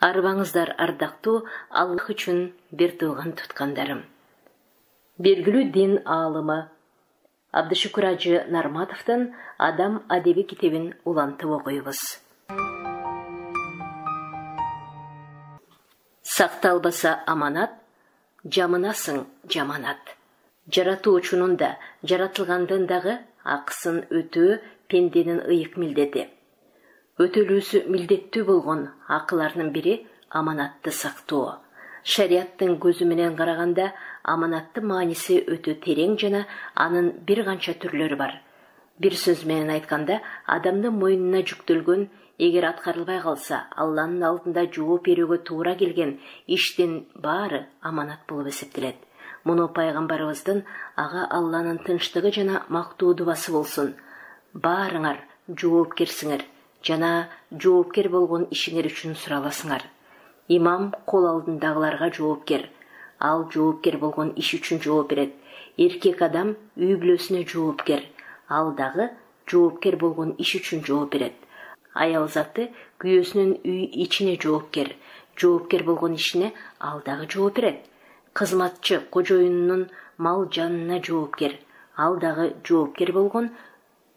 Арбаңыздар ардактуу, Аллах үчүн бир туган туткандарым. Белгилүү дин аалымы Абдышүкүр Ажы Нарматовдун Адам адеби китебин улантып окуйбуз. Сакталбаса аманат, жамынасың жаманат. Жаратуучунун да, жаратылгандын дагы акысын өтөө пенденин ыйык милдети. Өтөлүүсү милдеттүү болгон акылардын бири аманатты сактоо. Шариаттын көзү менен караганда аманаттын мааниси өтө терең жана анын бир канча түрлөрү бар. Бир сөз менен айтканда, адамдын мойнуна жүктөлгөн, эгер аткарылбай калса, Алланын алдында жооп берүүгө туура келген иштин баары аманат болуп эсептелет. Муну пайгамбарыбыздын ага Алланын тынчтыгы жана мактуу дубасы болсун. Баарыңар жоопкерсиңер жана жоопкер болгон ишиңер үчүн сураласыңар. Имам кол алдындагыларга жоопкер. Ал жоопкер болгон иш үчүн жооп берет. Эркек адам үй бүлөсүнө жоопкер. Ал дагы жоопкер болгон иш үчүн жооп берет. Аял заты күйөөсүнүн үй ичине жоопкер. Жоопкер болгон ишине ал дагы жооп берет. Кызматчы кожоюнунун мал жанына жоопкер. Ал дагы жоопкер болгон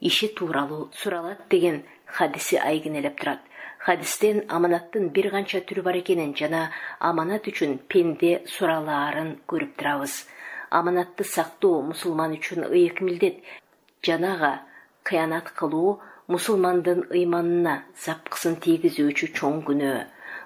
иши тууралуу суралат деген хадиси айгинелеп турат. Хадистен аманаттын бир канча түрү бар экенин жана аманат үчүн пенде суралаарын көрүп турабыз. Аманатты сактоо мусулман үчүн ыйык милдет. Жанага кыянат кылуу мусулмандын ыйманына запкысын тийгизүүчү чоң күнөө.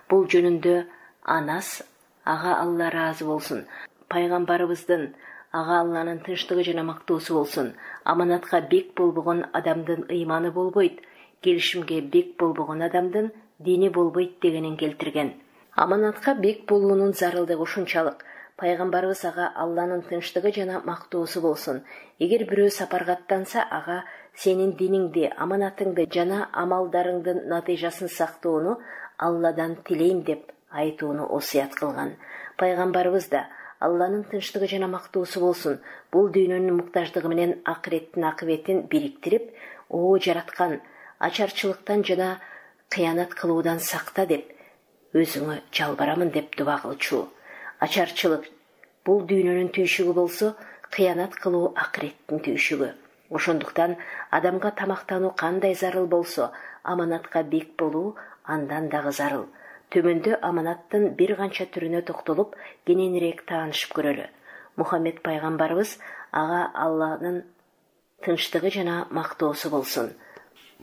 Бул жөнүндө Анас, ага Алла ыраазы болсун, пайгамбарыбыздын ага Алланын тынчтыгы жана мактоосу болсун, аманатка бек болбогон адамдын ыйманы болбойт, келишимге бек болбогон адамдын дини болбойт дегенин келтирген. Аманатка бек болуунун зарылдыгы ушунчалык. Пайгамбарыбыз ага Алланын тынчтыгы жана мактоосу болсун. Эгер бирөө сапарга аттанса, ага сенин диниңди, аманатыңды жана амалдарыңдын натыйжасын сактоону Алладан тилейм деп айтууну осуят кылган. Пайгамбарыбыз да Алланын тынчтыгы жана мактоосу болсун, бул дүйнөнүн муктаждыгы менен акыреттин акыбетин бириктирип, о жараткан, ачарчылыктан жана кыянат кылуудан сакта деп өзүңө жалбарамын деп дуба кылчу. Ачарчылык бул дүйнөнүн түйшүгү болсо, кыянат кылуу акыреттин түйшүгү. Ошондуктан адамга тамактануу кандай зарыл болсо, аманатка бек болуу андан дагы зарыл. Төмөндө аманаттын бир канча түрүнө токтолуп, кененирээк таанышып көрөлү. Мухаммед пайгамбарыбыз ага Алланын тынчтыгы жана мактоосу болсун.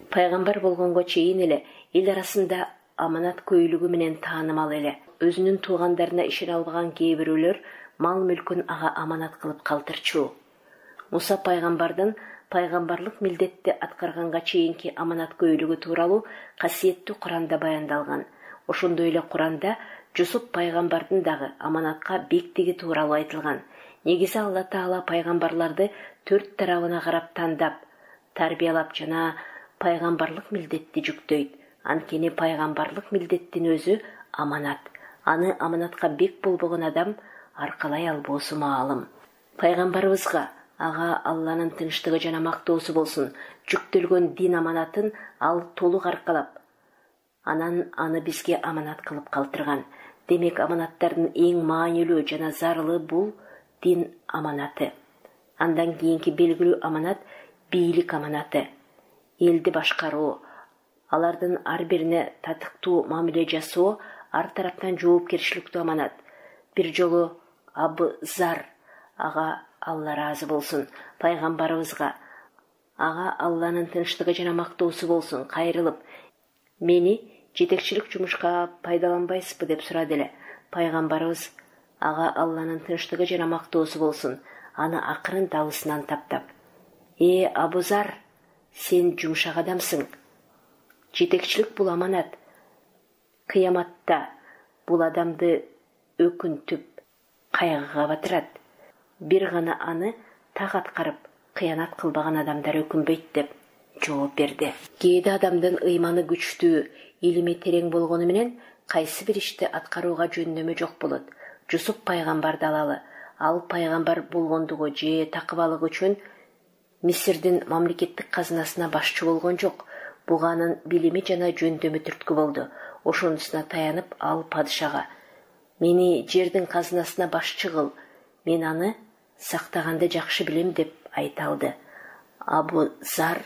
Пайгамбар болгонго чейин эле эл арасында аманат көйлүгү менен таанымал эле. Өзүнүн туугандарына ишене албаган кээ бирөөлөр мал мүлкүн ага аманат кылып калтырчу. Муса пайгамбардын пайгамбарлык милдетти аткарганга чейинки аманат көйлүгү тууралуу касиеттүү Куранда баяндалган. Ошондой эле Куранда Жусуп пайгамбардын дагы аманатка бектиги тууралуу айтылган. Негизи Алла Таала пайгамбарларды 4 тарабына карап тандап, тарбиялап жана пайгамбарлык милдетти жүктөйт. Анткени пайгамбарлык милдеттин өзү аманат. Аны аманатка бек болбогон адам аркалай албоосу маалым. Пайгамбарыбызга ага Алланын тынчтыгы жана мактоосу болсун, жүктөлгөн дин аманатын ал толук аркалап, анан аны бизге аманат кылып калтырган. Демек аманаттардын эң маанилүү жана зарылы бул дин аманаты. Андан кийинки белгилүү аманат бийлик аманаты. Элди башкаруу, алардын ар бирине татыктуу мамиле жасоо ар тараптан жоопкерчиликтүү аманат. Бир жолу Абы Зар, ага Алла ыраазы болсун, пайгамбарыбызга ага Алланын тынчтыгы жана мактоосу болсун кайрылып, мени жетекчилик жумушка пайдаланбайсызбы деп сурады эле. Пайгамбарыбыз ага Алланын тынчтыгы жана мактоосу болсун, аны акырын дабысынан таптап: Абу Зар, сен жумшак адамсың. Жетекчилик бул аманат. Кыяматта бул адамды өкүнтүп, кайгыга батырат. Бир гана аны так аткарып, кыянат кылбаган адамдар өкүнбөйт деп жооп берди. Кээде адамдын ыйманы күчтүү, илими терең болгону менен кайсы бир ишти аткарууга жөндөмү жок болот. Жусуп пайгамбарды алалы. Ал пайгамбар болгондугу же такыбалык үчүн Мисирдин мамлекеттик казынасына башчы болгон жок. Буга анын билими жана жөндөмү түрткү болду. ошонусуна таянып ал падышага: "Мени жердин казынасына башчы кыл, мен аны сактаганды жакшы билем" деп айта алды. Абу Зар,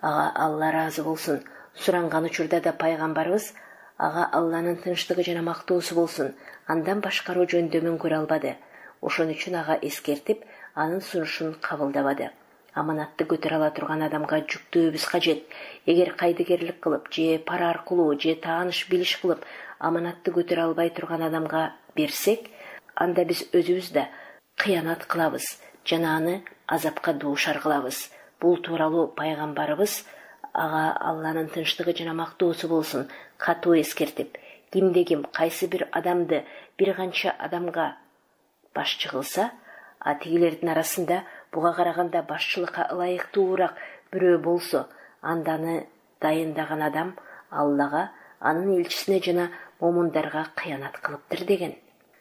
ага Алла разы болсун, суранган учурда да пайгамбарыбыз, ага Алланын тынчтыгы жана мактоосу болсун, андан башкаруу жөндөмүн көрө албады. Ошон үчүн ага эскертип, анын сунушун кабылдабады. Аманатты көтөрө ала турган адамга жүктөөбүз кажет. Эгер кайдыгерлик кылып, же пара аркылуу, же тааныш билиш кылып аманатты көтөрө албай турган адамга берсек, анда биз өзүбүз да кыянат кылабыз жана аны азапка дуушар кылабыз. Бул тууралуу пайгамбарыбыз, ага Алланын тынчтыгы жана мактоосу болсун, катуу эскертип, кимде-ким кайсы бир адамды бир канча адамга башчы кылса, тигилердин арасында буга караганда башчылыкка ылайыктуураак бирөө болсо, анданы дайындаган адам Аллага, анын элчисине жана момундарга кыянат кылыптыр деген.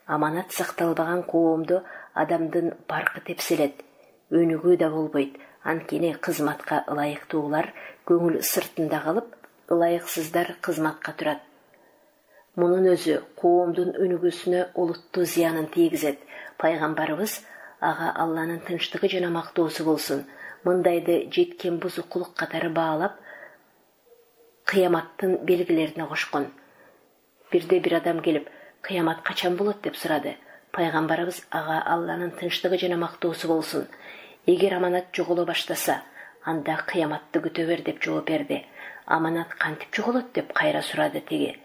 Аманат сакталбаган коомду адамдын баркы тепселет, өнүгүү да болбойт. Анткени кызматка ылайыктуулар көңүл сыртында калып, ылайыксыздар кызматка турат. Мунун өзү коомдун өнүгүүсүнө олуттуу зыянын тийгизет. Пайгамбарыбыз, ага Алланын тынчтыгы жана мактоосу болсун, мындайды жеткен бузукулук катары баалап, кыяматтын белгилерине кошкон. Бирде бир адам келип, кыямат качан болот деп сурады. Пайгамбарыбыз, ага Алланын тынчтыгы жана мактоосу болсун, эгер аманат жоголо баштаса, анда кыяматты күтө бер деп жооп берди. Аманат кантип жоголот деп кайра сурады теги.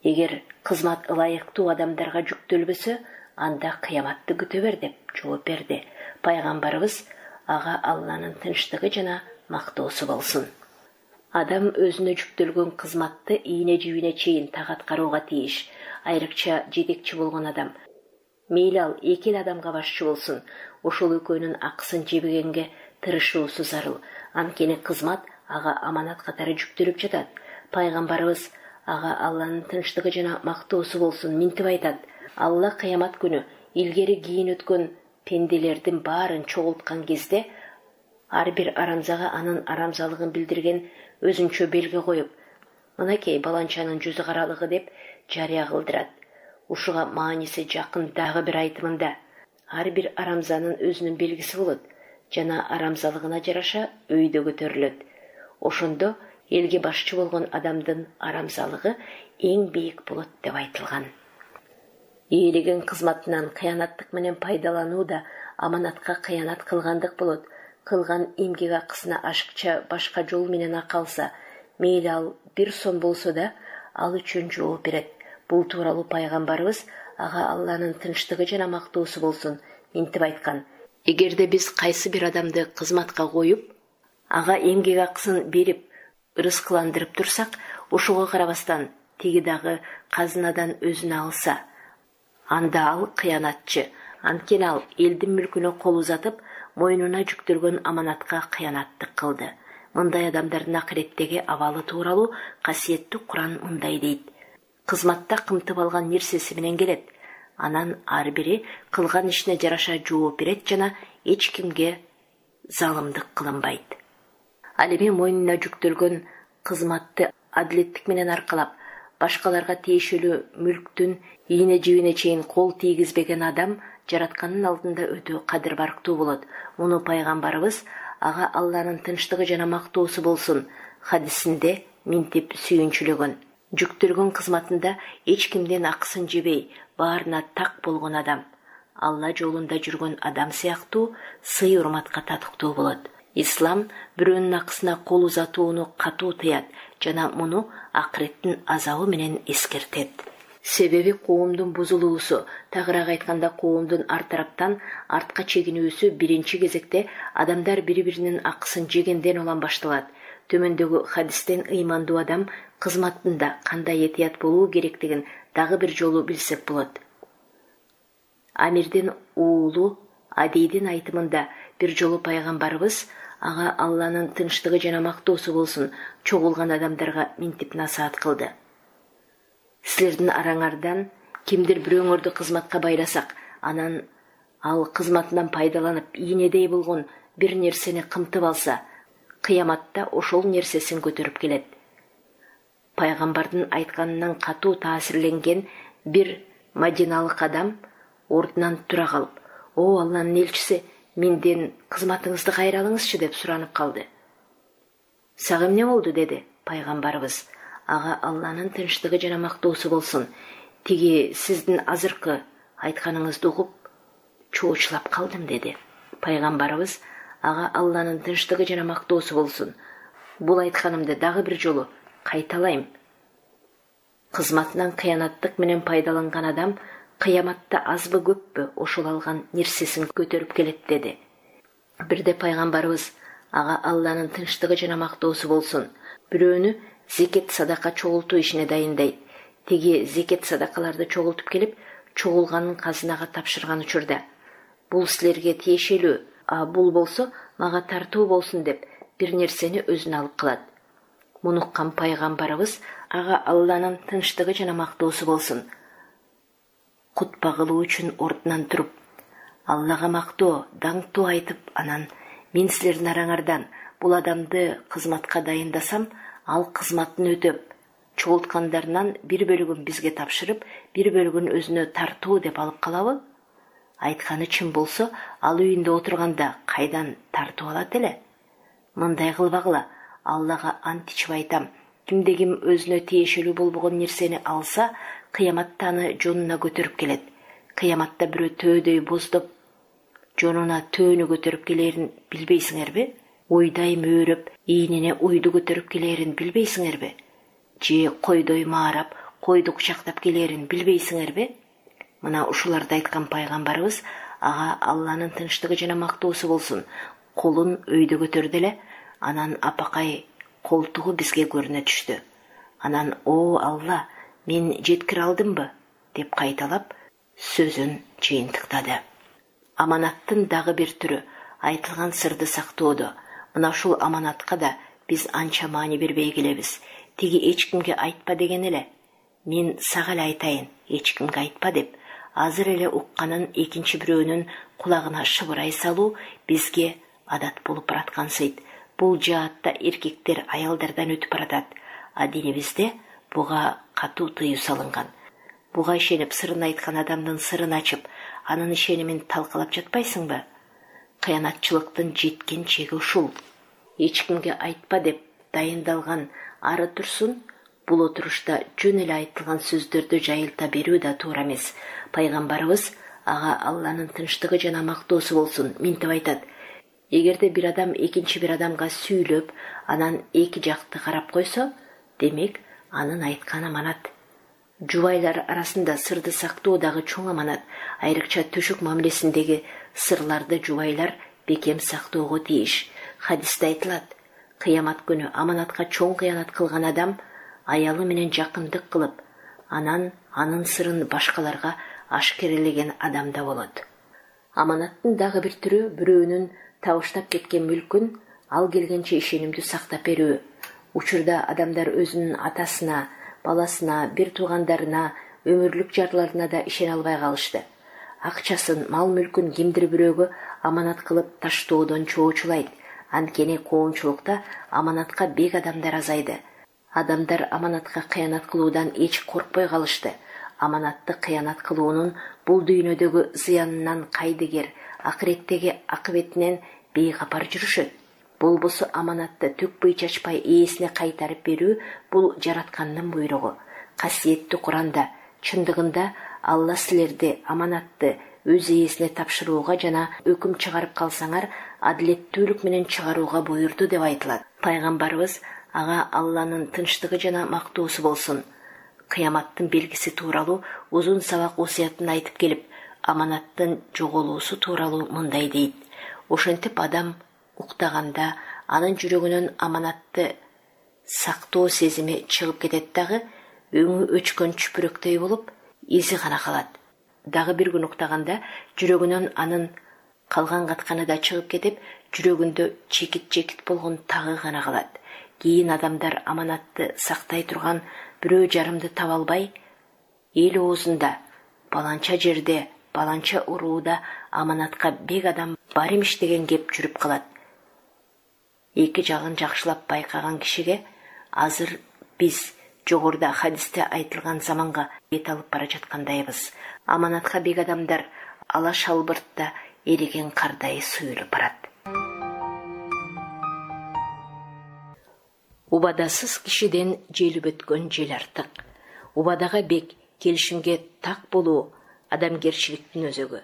Эгер кызмат ылайыктуу адамдарга жүктөлбөсө, анда кыяматты күтө бер деп жооп берди. Пайгамбарыбыз, ага Алланын тынчтыгы жана мактоосу болсун. Адам өзүнө жүктөлгөн кызматты ийне жибине чейин так аткарууга тийиш. Айрыкча жетекчи болгон адам. Мейли ал эки адамга башчы болсун, ошол экөөнүн акысын жебегенге тырышуусу зарыл. Анткени кызмат ага аманат катары жүктөлүп жатат. Пайгамбарыбыз, ага Алланын тынчтыгы жана мактоосу болсун, минтип айтат: Алла кыямат күнү илгери кийин өткөн пенделердин баарын чогулткан кезде, ар бир арамзага анын арамзалыгын билдирген өзүнчө белги коюп, мынакей баланчанын жүзү каралыгы деп жарыя кылдырат. Ушуга мааниси жакын дагы бир айтымында: ар бир арамзанын өзүнүн белгиси болот жана арамзалыгына жараша өйдө көтөрүлөт. Ошондо элге башчы болгон адамдын арамзалыгы эң бийик болот деп айтылган. Ээлеген кызматынан кыянаттык менен пайдалануу да аманатка кыянат кылгандык болот. Кылган эмгек акысына ашыкча башка жол менен акы алса, мейли ал 1 сом болсо да, ал үчүн жооп берет. Бул тууралуу пайгамбарыбыз, ага Алланын тынчтыгы жана мактоосу болсун, минтип айткан: эгерде биз кайсы бир адамды кызматка коюп, ага эмгек акысын берип, ырыскыландырып турсак, ошого карабастан тиги дагы казынадан өзүнө алса, анда ал кыянатчы. Анткени ал элдин мүлкүнө кол узатып, мойнуна жүктөлгөн аманатка кыянаттык кылды. Мындай адамдардын акыреттеги абалы тууралуу касиеттүү Куран мындай дейт: кызматта кымтып алган нерсеси менен келет, анан ар бири кылган ишине жараша жооп берет жана эч кимге залымдык кылынбайт. Ал эми мойнуна жүктөлгөн кызматты адилеттик менен аркалап, башкаларга тиешелүү мүлктүн ийне жибине чейин кол тийгизбеген адам жаратканын алдында өтө кадыр барктуу болот. Муну пайгамбарыбыз, ага Алланын тынчтыгы жана мактоосу болсун, хадисинде минтип сүйүнчүлөгөн. Жүктөлгөн кызматында эч кимден акысын жебей, баарына так болгон адам, Алла жолунда жүргөн адам сыяктуу сый урматка татыктуу болот. Ислам бирөөнүн акысына кол узатууну катуу тыят жана муну акыреттин азабы менен эскертет. Себеби коомдун бузулуусу, тагыраак айтканда коомдун ар тараптан артка чегинүүсү биринчи кезекте адамдар бири-биринин акысын жегенден улам башталат. Төмөндөгү хадистен ыймандуу адам кызматында кандай этият болуу керектигин дагы бир жолу билсек болот. Амирдин уулу Адийдин айтымында бир жолу пайгамбарыбыз, ага Алланын тынчтыгы жана мактоосу болсун, чогулган адамдарга минтип насаат кылды: силердин араңардан кимдир бирөөңөрдү кызматка байласак, анан ал кызматынан пайдаланып ийнедей болгон бир нерсени кымтып алса, кыяматта ошол нерсесин көтөрүп келет. Пайгамбардын айтканынан катуу таасирленген бир Мадиналык адам ордунан тура калып, "О Алланын элчиси, менден кызматыңызды кайра алыңызчы" деп суранып калды. "Сага эмне болду?" деди пайгамбарыбыз. "Ага Алланын тынчтыгы жана мактоосу болсун. Тиги сиздин азыркы айтканыңызды угуп чоочулап калдым" деди. Пайгамбарыбыз: "Ага Алланын тынчтыгы жана мактоосу болсун. Бул айтканымды дагы бир жолу кайталайм. Кызматынан кыянаттык менен пайдаланган адам кыяматта азбы көппү ошол алган нерсесин көтөрүп келет" деди. Бирде пайгамбарыбыз: "Ага Алланын тынчтыгы жана мактоосу болсун. Бирөөнү зекет садака чогултуу ишине дайындайт. Тиги зекет садакаларды чогултуп келип, чогулганын казынага тапшырган учурда, бул силерге тиешелүү, а бул болсо мага тартуу болсун деп бир нерсени өзүнө алып калат. Муну уккан пайгамбарыбыз: "Ага Алланын тынчтыгы жана мактоосу болсун." Кутба кылуу үчүн ордунан туруп, Аллага мактоо, даңктоо айтып, анан: "Мен силердин араңардан бул адамды кызматка дайындасам, ал кызматын өтөп, чогулткандарынан бир бөлүгүн бизге тапшырып, бир бөлүгүн өзүнө тартуу деп алып калабы? Айтканы чын болсо, ал үйүндө отурганда кайдан тартуу алат эле? Мындай кылбагыла, Аллага ант ичип айтам, кимде ким өзүнө тиешелүү болбогон нерсени алса, кыяматта аны жонуна көтөрүп келет. Кыяматта бирөө төөдөй боздоп, жонуна төөнү көтөрүп келерин билбейсиңерби? Уйдай мөөрөп, ийнине уйду көтөрүп келерин билбейсиңерби? Же койдой маарап, койду кучактап келерин билбейсиңерби?" Мына ушуларды айткан пайгамбарыбыз: "Ага Алланын тынчтыгы жана мактоосу болсун." Колун өйдө көтөрдү эле, анан апакай колтугу бизге көрүнө түштү. Анан: "О Алла, мен жеткире алдымбы?" деп кайталап сөзүн жыйынтыктады. Аманаттын дагы бир түрү айтылган сырды сактоодо. Мына ушул аманатка да биз анча маани бербей келебиз. Тиги эч кимге айтпа деген эле, "Мен сага эле айтайын, эч кимге айтпа" деп азыр эле укканын экинчи бирөөнүн кулагына шыбырай салуу бизге адат болуп бараткансыйт. Бул жаатта эркектер аялдардан өтүп баратат, а динибизде буга катуу тыюу салынган. Буга ишенип сырын айткан адамдын сырын ачып, анын ишенимин талкалап жатпайсыңбы? Кыянатчылыктын жеткен чеги ушул. Эч кимге айтпа деп дайындалган ары турсун, бул отурушта жөн эле айтылган сөздөрдү жайылта берүү да туура эмес. Пайгамбарыбыз: "Ага Алланын тынчтыгы жана мактоосу болсун" минтип айтат: "Эгерде бир адам экинчи бир адамга сүйлөп, анан эки жакты карап койсо, демек анын айтканы аманат." Жубайлар арасында сырды сактоо дагы чоң аманат. Айрыкча төшөк мамилесиндеги сырларды жубайлар бекем сактоого тийиш. Хадисте айтылат: "Кыямат күнү аманатка чоң кыянат кылган адам аялы менен жакындык кылып, анан анын сырын башкаларга ашкерелеген адамда болот." Аманаттын дагы бир түрү бирөөнүн табыштап кеткен мүлкүн ал келгенче ишенимдүү сактап берүү. Учурда адамдар өзүнүн атасына, баласына, бир туугандарына, өмүрлүк жарларына да ишене албай калышты. Акчасын, мал мүлкүн кимдир бирөөгө аманат кылып таштоодон чоочулайт. Анткени коомчулукта аманатка бек адамдар азайды. Адамдар аманатка кыянат кылуудан эч коркпой калышты. Аманатты кыянат кылуунун бул дүйнөдөгү зыянынан кайдыгер, акыреттеги акыбетинен бейкапар жүрүшөт. Болбосо аманатты төкпөй чачпай ээсине кайтарып берүү бул жараткандын буйругу. Касиеттүү Куранда чындыгында Алла силерди аманатты өз ээсине тапшырууга жана өкүм чыгарып калсаңар, адилеттүүлүк менен чыгарууга буйурду деп айтылат. Пайгамбарыбыз: "Ага Алланын тынчтыгы жана мактоосу болсун" кыяматтын белгиси тууралуу узун сабак осуятын айтып келип, аманаттын жоголуусу тууралуу мындай дейт: "Ошентип адам уктаганда анын жүрөгүнөн аманатты сактоо сезими чыгып кетет дагы, өңү өчкөн чүпүрөктөй болуп, изи гана калат. Дагы бир күн уктаганда жүрөгүнөн анын калган катканы да чыгып кетип, жүрөгүндө чекит болгон тагы гана калат. Кийин адамдар аманатты сактай турган бирөө жарымды таба албай, эл оозунда баланча жерде, баланча урууда аманатка бек адам бар имиш деген кеп жүрүп калат. Эки жагын жакшылап байкаган кишиге азыр биз жогоруда хадисте айтылган заманга бет алып бара жаткандайбыз. Аманатка бек адамдар ала шалбыртта эриген кардай суюлуп барат. Убадасыз кишиден желип өткөн жел артык. Убадага бек, келишимге так болуу адамгерчиликтин өзөгү.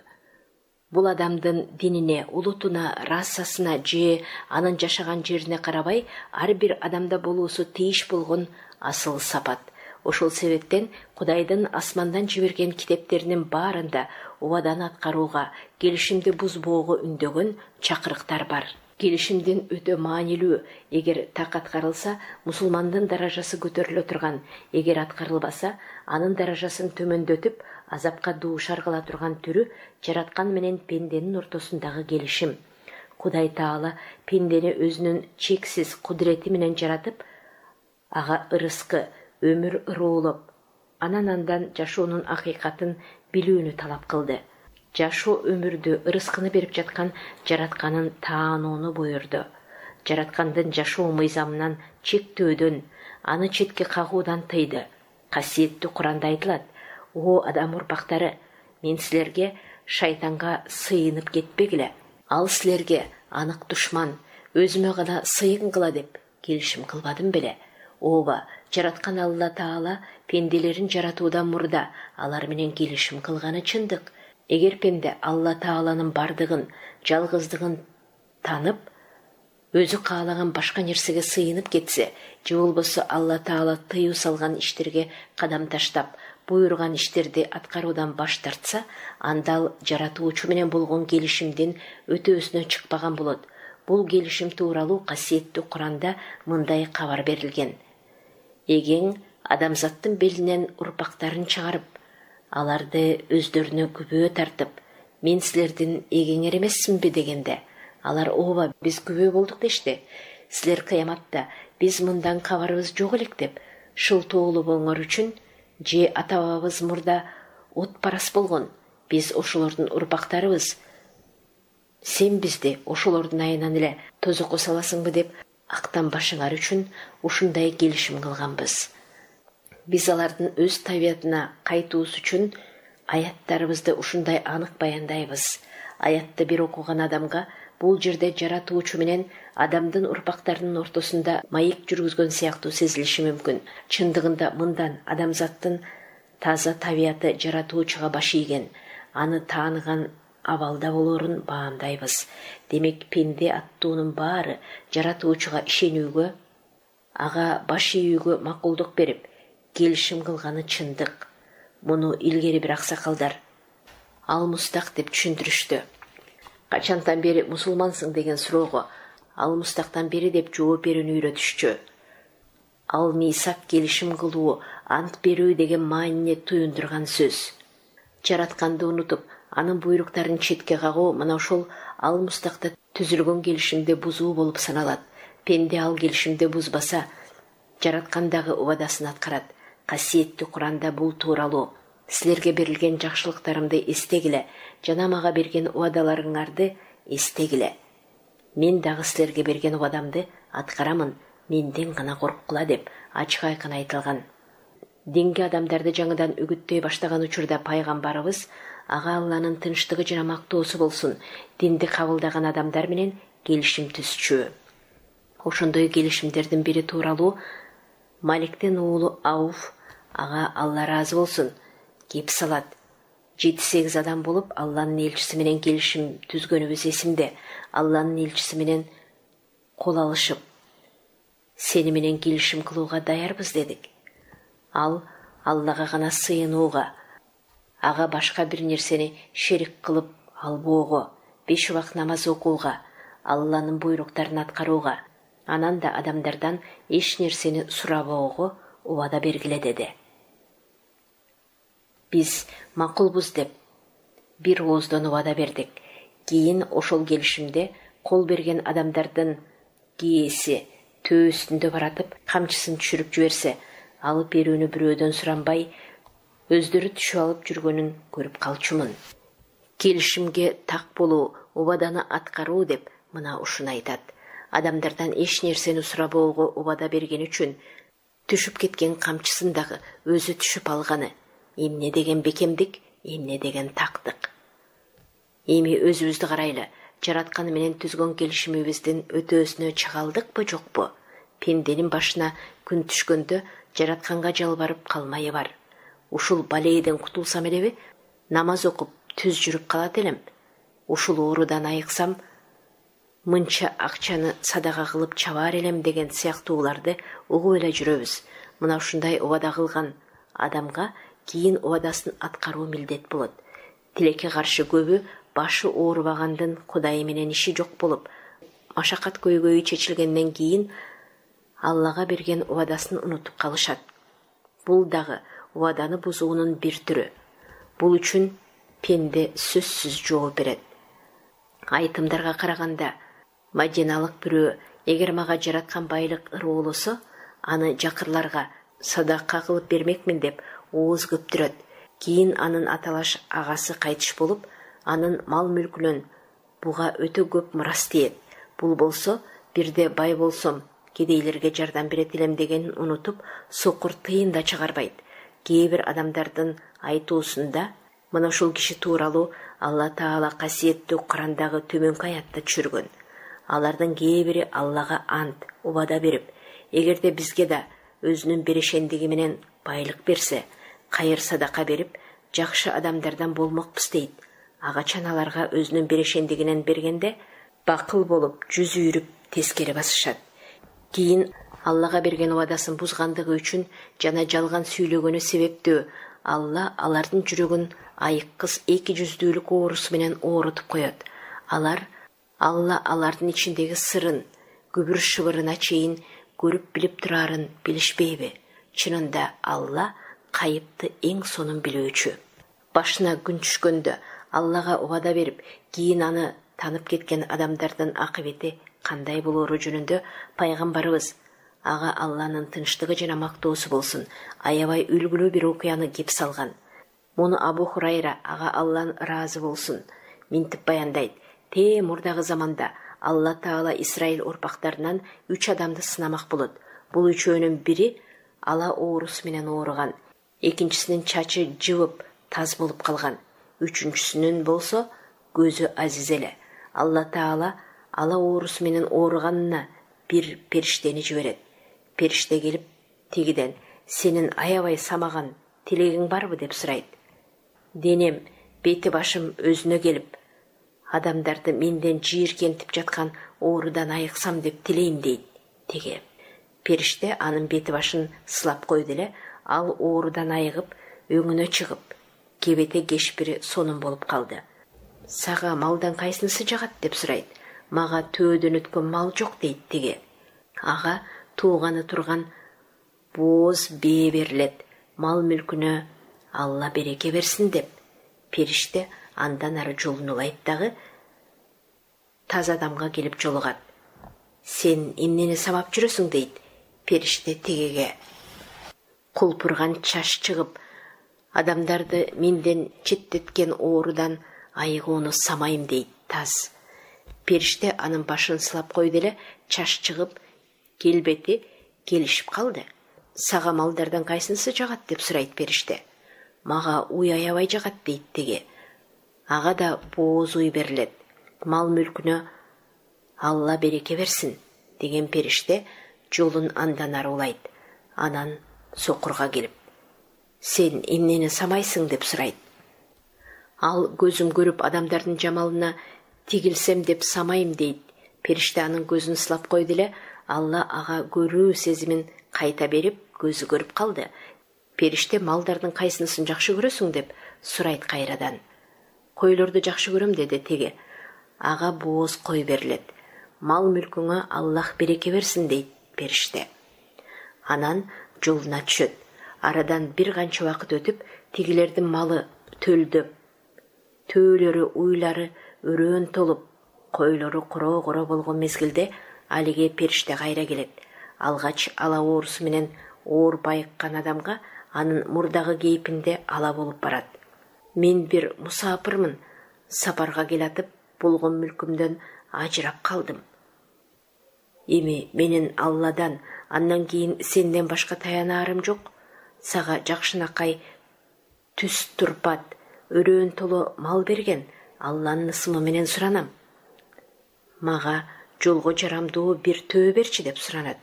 Бул адамдын динине, улутуна, расасына же анын жашаган жерине карабай, ар бир адамда болуусу тийиш болгон асыл сапат. Ошол себептен Кудайдын асмандан жиберген китептеринин баарында убаданы аткарууга, келишимди бузбоого үндөгөн чакырыктар бар. Келишимдин өтө маанилүү, эгер так аткарылса, мусулмандын даражасы көтөрүлө турган, эгер аткарылбаса, анын даражасын төмөндөтүп, азапка дуушар кыла турган түрү жараткан менен пенденин ортосундагы келишим. Кудай Таала пендени өзүнүн чексиз кудурети менен жаратып, ага ырыскы, өмүр ыроолоп, андан жашоонун акыйкатын билүүнү талап кылды. Жашоо өмүрдү, ырыскыны берип жаткан жаратканын таанууну буйрду. Жараткандын жашоо мыйзамынан чектөөдөн, аны четке кагуудан тыйды. Касиеттүү Куранда айтылат: "О адам урпактары, мен силерге шайтанга сыйынып кетпегиле. Ал силерге анык душман, өзүмө гана сыйын кыла деп келишим кылбадым беле?" Ооба, жараткан Алла Таала пенделерин жаратуудан мурда алар менен келишим кылганы чындык. Эгер пенде Алла Тааланын бардыгын, жалгыздыгын танып, өзү каалаган башка нерсеге сыйынып кетсе, же болбосо Алла Таала тыюу салган иштерге кадам таштап, буйруган иштерди аткаруудан баш тартса, анда ал жаратуучу менен болгон келишимдин өтөөсүнө чыкпаган болот. Бул келишим тууралуу касиеттүү Куранда мындай кабар берилген: "Эгең адамзаттын белинен урпактарын чыгарып, аларды өздөрүнө күбө тартып, мен силердин эгеңер эмесминби дегенде, алар ооба биз күбө болдук дешти. Силер кыяматта биз мындан кабарыбыз жок элек деп шылтоолобоңор үчүн, же ата-бабабыз мурда от парас болгон, биз ошолордун урпактарыбыз. Сен бизди ошолордун айынан эле тозокко саласыңбы деп актанбашыңар үчүн ушундай келишим кылганбыз. Биз алардын өз табиятына кайтуусу үчүн аяттарыбызды ушундай анык баяндайбыз. Аятты бир окуган адамга бул жерде жаратуучу менен адамдын урпактарынын ортосунда маек жүргүзгөн сыяктуу сезилиши мүмкүн. Чындыгында мындан адамзаттын таза табияты жаратуучуга баш ийген, аны тааныган абалда болорун баамдайбыз. Демек пенде аттуунун баары жаратуучуга ишенүүгө, ага баш ийүүгө макулдук берип, келишим кылганы чындык. Муну илгери бир аксакалдар Ал-Мустак деп түшүндүрүштү. Качантан бери мусулмансың деген суроого Ал-Мустактан бери деп жооп берүүнү үйрөтүшчү. Ал-Мисак келишим кылуу, ант берүү деген маанине туюндурган сөз. Жаратканды унутуп, анын буйруктарын четке кагуу мына ошол Ал-Мустакта түзүлгөн келишимди бузуу болуп саналат. Пенде ал келишимди бузбаса, жараткандагы убадасын аткарат. Касиеттүү Куранда бул тууралуу: "Силерге берилген жакшылыктарымды эстегиле, жана мага берген убадаларыңарды эстегиле. Мен дагы силерге берген убадамды аткарамын, менден гана корккула" деп ачык айкын айтылган. Динги адамдарды жаңыдан үгүттөй баштаган учурда пайгамбарыбыз, ага Алланын тынчтыгы жана мактоосу болсун, динди кабылдаган адамдар менен келишим түзчү. Ошондой келишимдердин бири тууралуу Маликтин уулу Ауф, ага Алла ыраазы болсун, кеп салат. 7-8 адам болуп Алланын элчиси менен келишим түзгөнүбүз эсимде. Алланын элчиси менен кол алышып, сени менен келишим кылууга даярбыз дедик. Ал Аллага гана сыйынууга, ага башка бир нерсени шерик кылып албоого, 5 убак намаз окууга, Алланын буйруктарын аткарууга, анан да адамдардан эч нерсени сурабоого убада бергиле деди. Биз макулбуз деп бир ооздон убада бердик. Кийин ошол келишимде кол берген адамдардын кээси төө үстүндө баратып камчысын түшүрүп жиберсе, алып берүүнү бирөөдөн суранбай, өздөрү түшүп алып жүргөнүн көрүп калчумун. Келишимге так болуу, убаданы аткаруу деп мына ушуну айтат. Адамдардан эч нерсени сурабоого убада берген үчүн Түшүп кеткен камчысындагы өзү түшүп алганы. Эмне деген бекемдик, эмне деген тактык. Эми өзүбүздү карайлы. Жаратканы менен түзгөн келишимибиздин өтөөсүнө чыгалдыкпы, жокпу? Пенденин башына күн түшкөндө жаратканга жалбарып калмайы бар. Ушул балейден кутулсам элеби, намаз окуп түз жүрүп калат элем. Ушул оорудан айыксам, мынча акчаны садака кылып чабаар элем деген сыяктууларды угуп эле жүрөбүз. Мына ушундай убада кылган адамга кийин убадасын аткаруу милдет болот. Тилекке каршы көбү башы оорубагандын Кудайы менен иши жок болуп, машакат көйгөйү чечилгенден кийин Аллага берген убадасын унутуп калышат. Бул дагы убаданы бузуунун бир түрү. Бул үчүн пенде сөзсүз жооп берет. Айтымдарга караганда, Мадиналык бирөө эгер мага жараткан байлык ыр болсо, аны жакырларга садака кылып бермекмин деп ооз көптүрөт. Кийин анын аталаш агасы кайтыш болуп, анын мал мүлкүнөн буга өтө көп мурас тиет. Бул болсо, бирде бай болсом, кедейлерге жардам берет элем дегенин унутуп, сокур тыйын да чыгарбайт. Кээ бир адамдардын айтуусунда мына ушул киши тууралуу Алла Таала касиеттүү Курандагы төмөнкү аятты түшүргөн. Алардын кээ бири Аллага ант, убада берип, эгерде бизге да өзүнүн берешендиги менен байлык берсе, кайыр садака берип, жакшы адамдардан болмокпуз дейт. Агачан аларга өзүнүн берешендигинен бергенде бакыл болуп, жүз үйрүп тескери басышат. Кийин Аллага берген убадасын бузгандыгы үчүн жана жалган сүйлөгөнү себептөө Алла алардын жүрөгүн айыккыс эки жүздүүлүк оорусу менен оорутуп коет. Алла алардын ичиндеги сырын, күбүр шыбырына чейин көрүп билип турарын билишпейби? Чынында Алла кайыпты эң сонун билүүчү. Башына күн түшкөндө Аллага убада берип, кийин аны танып кеткен адамдардын акыбети кандай болору жөнүндө пайгамбарыбыз, ага Алланын тынчтыгы жана мактоосу болсун, аябай үлгүлүү бир окуяны кеп салган. Муну Абу Хурайра, ага Аллан ыраазы болсун, минтип баяндайт. Мурдагы заманда Алла Таала Исраил урпактарынан 3 адамды сынамак болот. Бул үчөөнүн бири ала оорусу менен ооруган, экинчисинин чачы жыбып таз болуп калган, үчүнчүсүнүн болсо көзү азиз эле. Алла Таала ала оорусу менен ооруганына бир периштени жиберет. Периште келип тигиден: "Сенин аябай самаган тилегиң барбы?" деп сурайт. Денем, бети башым өзүнө келип, адамдарды менден жийиркентип жаткан оорудан айыксам деп тилейм дейт теге. Периште анын бети башын сылап койду эле, ал оорудан айыгып, өңүнө чыгып, кебете кешпири сонун болуп калды. "Сага малдан кайсынысы жагат?" деп сурайт. "Мага төөдөн өткөн мал жок" дейт теге. Ага тууганы турган бооз бээ берилет. Мал мүлкүнө Алла береке берсин деп. Периште андан ары жолун улайт дагы таз адамга келип жолугат. "Сен эмнени самап жүрөсүң?" дейт. Периште тегеге: "Кулпурган чаш чыгып, адамдарды менден четтеткен оорудан айыгууну самайм" дейт таз. Периште анын башын сылап койду эле, чаш чыгып, келбети келишип калды. "Сага малдардан кайсынысы жагат?" деп сурайт периште. "Мага уй аябай жагат" дейт теге. Ага да бооз уй берилет. "Мал мүлкүнө Алла береке берсин" деген периште жолун андан ары улайт. Анан сокурга келип: "Сен эмнени самайсың?" деп сурайт. Ал: "Көзүм көрүп адамдардын жамалына тигилсем деп самайм" дейт. Периште анын көзүн сылап койду эле, Алла ага көрүү сезимин кайта берип, көзү көрүп калды. Периште: "Малдардын кайсынысын жакшы көрөсүң?" деп сурайт кайрадан. "Койлорду жакшы көрөм" деди теге. Ага бооз кой берилет. "Мал мүлкүңө Аллах береке берсин" дейт периште. Анан жолуна түшөт. Арадан бир канча убакыт өтүп, тигилердин малы төлдөп, төөлөрү, уйлары өрөөн толуп, койлору куроо болгон мезгилде алиге периште кайра келет. Алгач ала оорусу менен ооруп айыккан адамга анын мурдагы кейпинде ала болуп барат. "Мен бир мусапырмын, сапарга келатып болгон мүлкүмдөн ажырап калдым. Эми менин Алладан, андан кийин сенден башка таянаарым жок. Сага жакшынакай түс турпат, өрөөн толо мал берген Алланын ысымы менен суранам. Мага жолго жарамдуу бир төбө берчи деп суранат.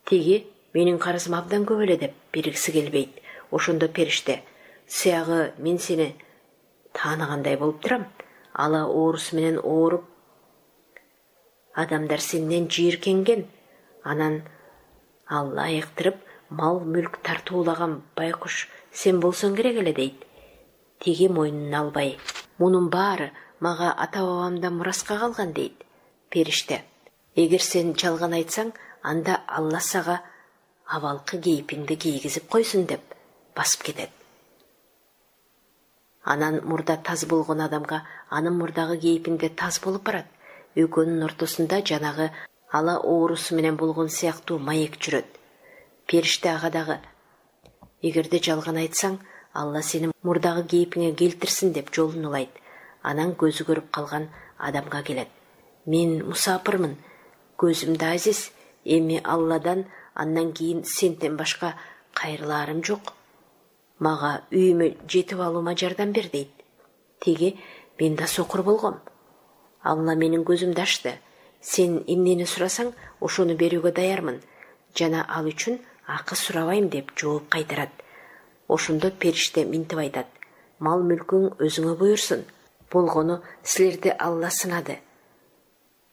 Тиги менин карызым абдан көп эле деп бергиси келбейт. Ошондо периште: "Сыягы мен сени тааныгандай болуп турам. Ала оорусу менен ооруп, адамдар сенден жийиркенген. Анан Алла айыктырып, мал мүлк тартуулаган байкуш сен болсоң керек эле" дейт. Тиги мойнуна албай: "Мунун баары мага ата-бабамдан мураска калган" дейт. Периште: "Эгер сен жалган айтсаң, анда Алла сага абалкы кейпиңди кийгизип койсун" деп басып кетет. Анан мурда таз болгон адамга анын мурдагы кейпинде таз болуп барат. Экөөнүн ортосунда жанагы ала оорусу менен болгон сыяктуу маек жүрөт. Периште ага дагы: "Эгерде жалган айтсаң, Алла сени мурдагы кейпиңе келтирсин" деп жолун улайт. Анан көзү көрүп калган адамга келет: "Мен мусапырмын, көзүмдө азиз, эми Алладан андан кийин сенден башка кайрылаарым жок. Мага үйүмө жетип алуума жардам бер" дейт. Тиги: "Мен да сокур болгом. Алла менин көзүмдү ачты. Сен эмнени сурасаң, ошону берүүгө даярмын. Жана ал үчүн акы сурабайм" деп жооп кайтарат. Ошондо периште минтип айтат: "Мал мүлкүң өзүңө буйрсун. Болгону силерди Алла сынады.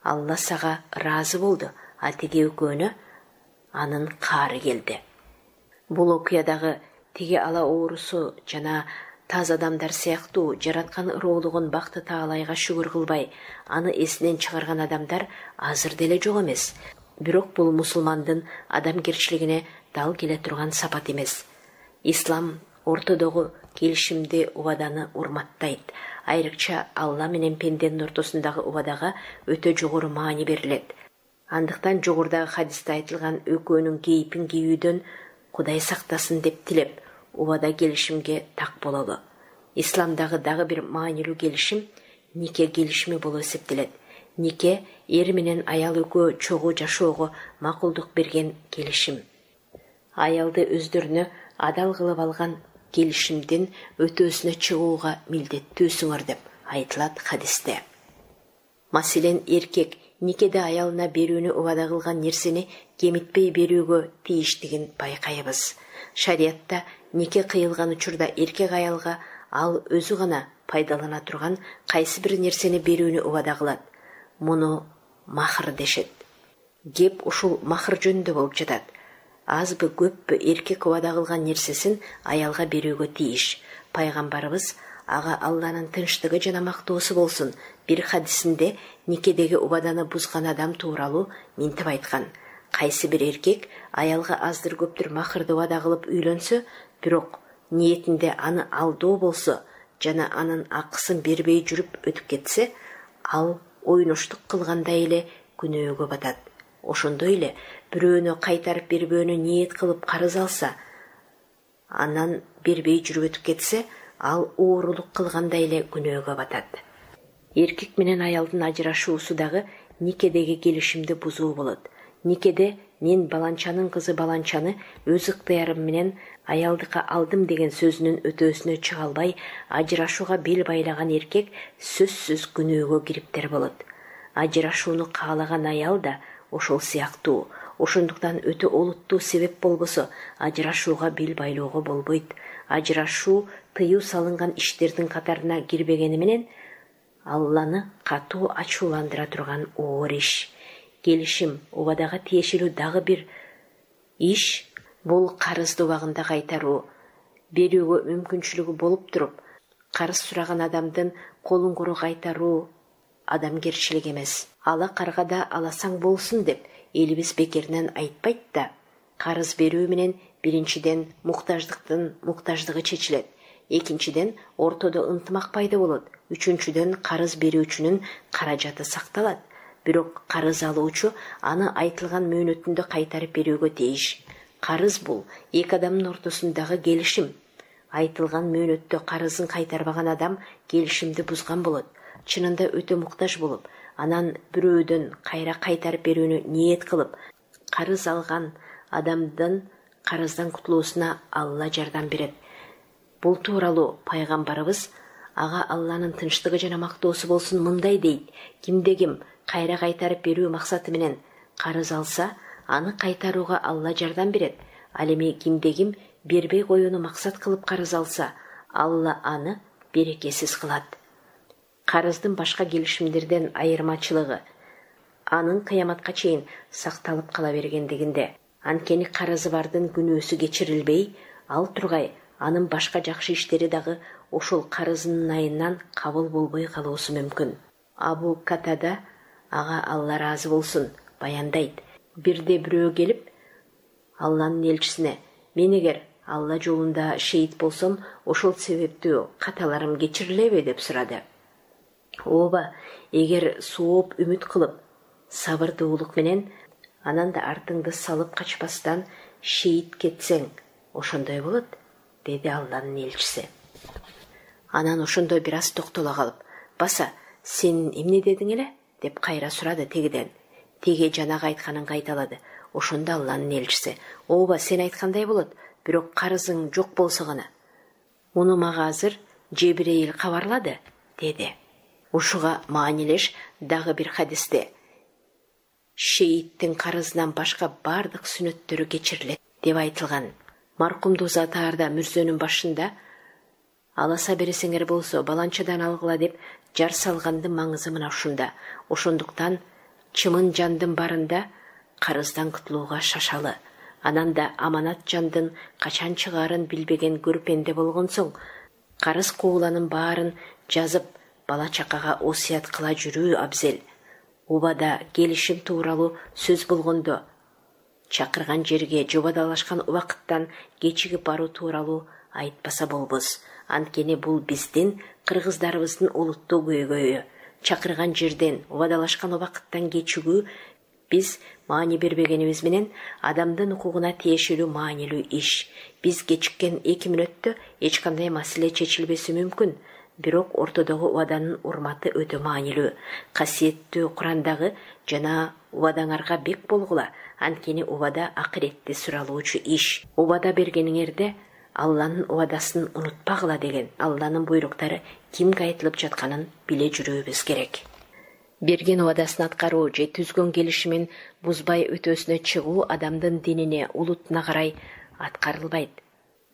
Алла сага ыраазы болду, а тиги экөөнө анын каары келди." Бул окуядагы тиги ала оорусу жана таз адамдар сыяктуу жараткан ыроолугун Бакты Таалайга шүгүр кылбай, аны эсинен чыгарган адамдар азыр деле жок эмес. Бирок бул мусулмандын адамгерчилигине дал келе турган сапат эмес. Ислам ортодогу келишимди, убаданы урматтайт. Айрыкча Алла менен пенденин ортосундагы убадага өтө жогору маани берилет. Андыктан жогорудагы хадисте айтылган экөөнүн кейпин кийүүдөн Кудай сактасын деп тилеп, убада келишимге так бололу. Исламдагы дагы бир маанилүү келишим нике келишими болуп эсептелет. Нике эр менен аял экөө чогуу жашоого макулдук берген келишим. Аялды өздөрүнө адал кылып алган келишимдин өтөөсүнө чыгууга милдеттүүсүңөр деп айтылат хадисте. Маселен, эркек никеде аялына берүүнү убада кылган нерсени кемитпей берүүгө тийиштигин байкайбыз. Шариятта нике кыйылган учурда эркек аялга ал өзү гана пайдалана турган кайсы бир нерсени берүүнү убада кылат. Муну махр дешет. Кеп ушул махр жөнүндө болуп жатат. Азбы көппү эркек убада кылган нерсесин аялга берүүгө тийиш. Пайгамбарыбыз, ага Алланын тынчтыгы жана мактоосу болсун, бир хадисинде никедеги убаданы бузган адам тууралуу минтип айткан: кайсы бир эркек аялга аздыр көптүр махрды убада кылып үйлөнсө, бирок ниетинде аны алдоо болсо жана анын акысын бербей жүрүп өтүп кетсе, ал ойноштук кылгандай эле күнөөгө батат. Ошондой эле бирөөнү кайтарып бербөөнү ниет кылып карыз алса, анан бербей жүрүп өтүп кетсе, ал оорулук кылгандай эле күнөөгө батат. Эркек менен аялдын ажырашуусу дагы никедеги келишимди бузуу болот. Никеде мен баланчанын кызы баланчаны өз ыктыярым менен аялдыкка алдым деген сөзүнүн өтөөсүнө чыга албай ажырашууга бел байлаган эркек сөзсүз күнөөгө кириптер болот. Ажырашууну каалаган аял да ошол сыяктуу. Ошондуктан өтө олуттуу себеп болбосо ажырашууга бел байлоого болбойт. Ажырашуу тыюу салынган иштердин катарына кирбегени менен Алланы катуу ачууландыра турган оор иш. Келишим, убадага тиешелүү дагы бир иш бул карызды убагында кайтаруу. Берүүгө мүмкүнчүлүгү болуп туруп, карыз сураган адамдын колун куру кайтаруу адамгерчилик эмес. Ала каргада аласаң болсун деп элибиз бекеринен айтпайт да. Карыз берүү менен биринчиден муктаждыгы чечилет. Экинчиден ортодо ынтымак пайда болот. Үчүнчүдөн карыз берүүчүнүн каражаты сакталат. Бирок карыз алуучу аны айтылган мөөнөтүндө кайтарып берүүгө тийиш. Карыз бул эки адамдын ортосундагы келишим. Айтылган мөөнөттө карызын кайтарбаган адам келишимди бузган болот. Чынында өтө муктаж болуп, анан бирөөдөн кайра кайтарып берүүнү ниет кылып, карыз алган адамдын карыздан кутулуусуна Алла жардам берет. Бул тууралуу пайгамбарыбыз, ага Алланын тынчтыгы жана мактоосу болсун, мындай дейт: кимде-ким кайра кайтарып берүү максаты менен карыз алса, аны кайтарууга Алла жардам берет. Ал эми кимде-ким бербей коюуну максат кылып карыз алса, Алла аны берекесиз кылат. Карыздын башка келишимдерден айырмачылыгы анын кыяматка чейин сакталып кала бергендигинде. Анткени карызы бардын күнөөсү кечирилбей, ал тургай анын башка жакшы иштери дагы ошол карызынын айынан кабыл болбой калуусу мүмкүн. Абу Катада, ага Алла разы болсун, баяндайт: бирде бирөө келип Алланын элчисине: мен эгер Алла жолунда шейит болсом, ошол себептүү каталарым кечирилеби деп сурады. Ооба, эгер сооп үмүт кылып, сабырдуулук менен, анан да артыңды салып качпастан шейит кетсең, ошондой болот, деди Алланын элчиси. Анан ошондо бир аз токтоло калып: баса, сен эмне дедиң эле? Деп кайра сурады тегиден. Теге жанагы айтканын кайталады. Ошондо Алланын элчиси: ооба, сен айткандай болот, бирок карызың жок болсо гана. Муну мага азыр Жебирейил кабарлады, деди. Ушуга маанилеш дагы бир хадисте: шейиттин карызынан башка бардык сүнөттөрү кечирилет деп айтылган. Маркумдуу Затаарда мүрзөнүн башында: аласа бересеңер болсо баланчадан алгыла деп жар салгандын маңызы мына ушунда. Ошондуктан чымын жандын барында карыздан кутулууга шашалы. Анан да аманат жандын качан чыгаарын билбеген көрпенде болгон соң, карыз кууланын баарын жазып бала чакага осуят кыла жүрүү абзел. Убада келишим тууралуу сөз болгондо чакырган жерге жобадалашкан убакыттан кечигип баруу тууралуу айтпаса болбос. Анткени бул биздин, кыргыздарыбыздын улуттуу көйгөйү. Чакырган жерден, убадалашкан убакыттан кечигүү биз маани бербегенибиз менен адамдын укугуна тиешелүү маанилүү иш. Биз кечиккен 2 мүнөттө эч кандай маселе чечилбеси мүмкүн. Бирок ортодогу убаданын урматы өтө маанилүү. Касиеттүү Курандагы: жана убадаңарга бек болгула, анткени убада акыретте суралуучу иш. Убада бергениңерде Алланын убадасын унутпагыла деген Алланын буйруктары кимге айтылып жатканын биле жүрүүбүз керек. Берген убадасын аткаруу же түзгөн келишимин бузбай өтөөсүнө чыгуу адамдын динине, улутуна карай аткарылбайт.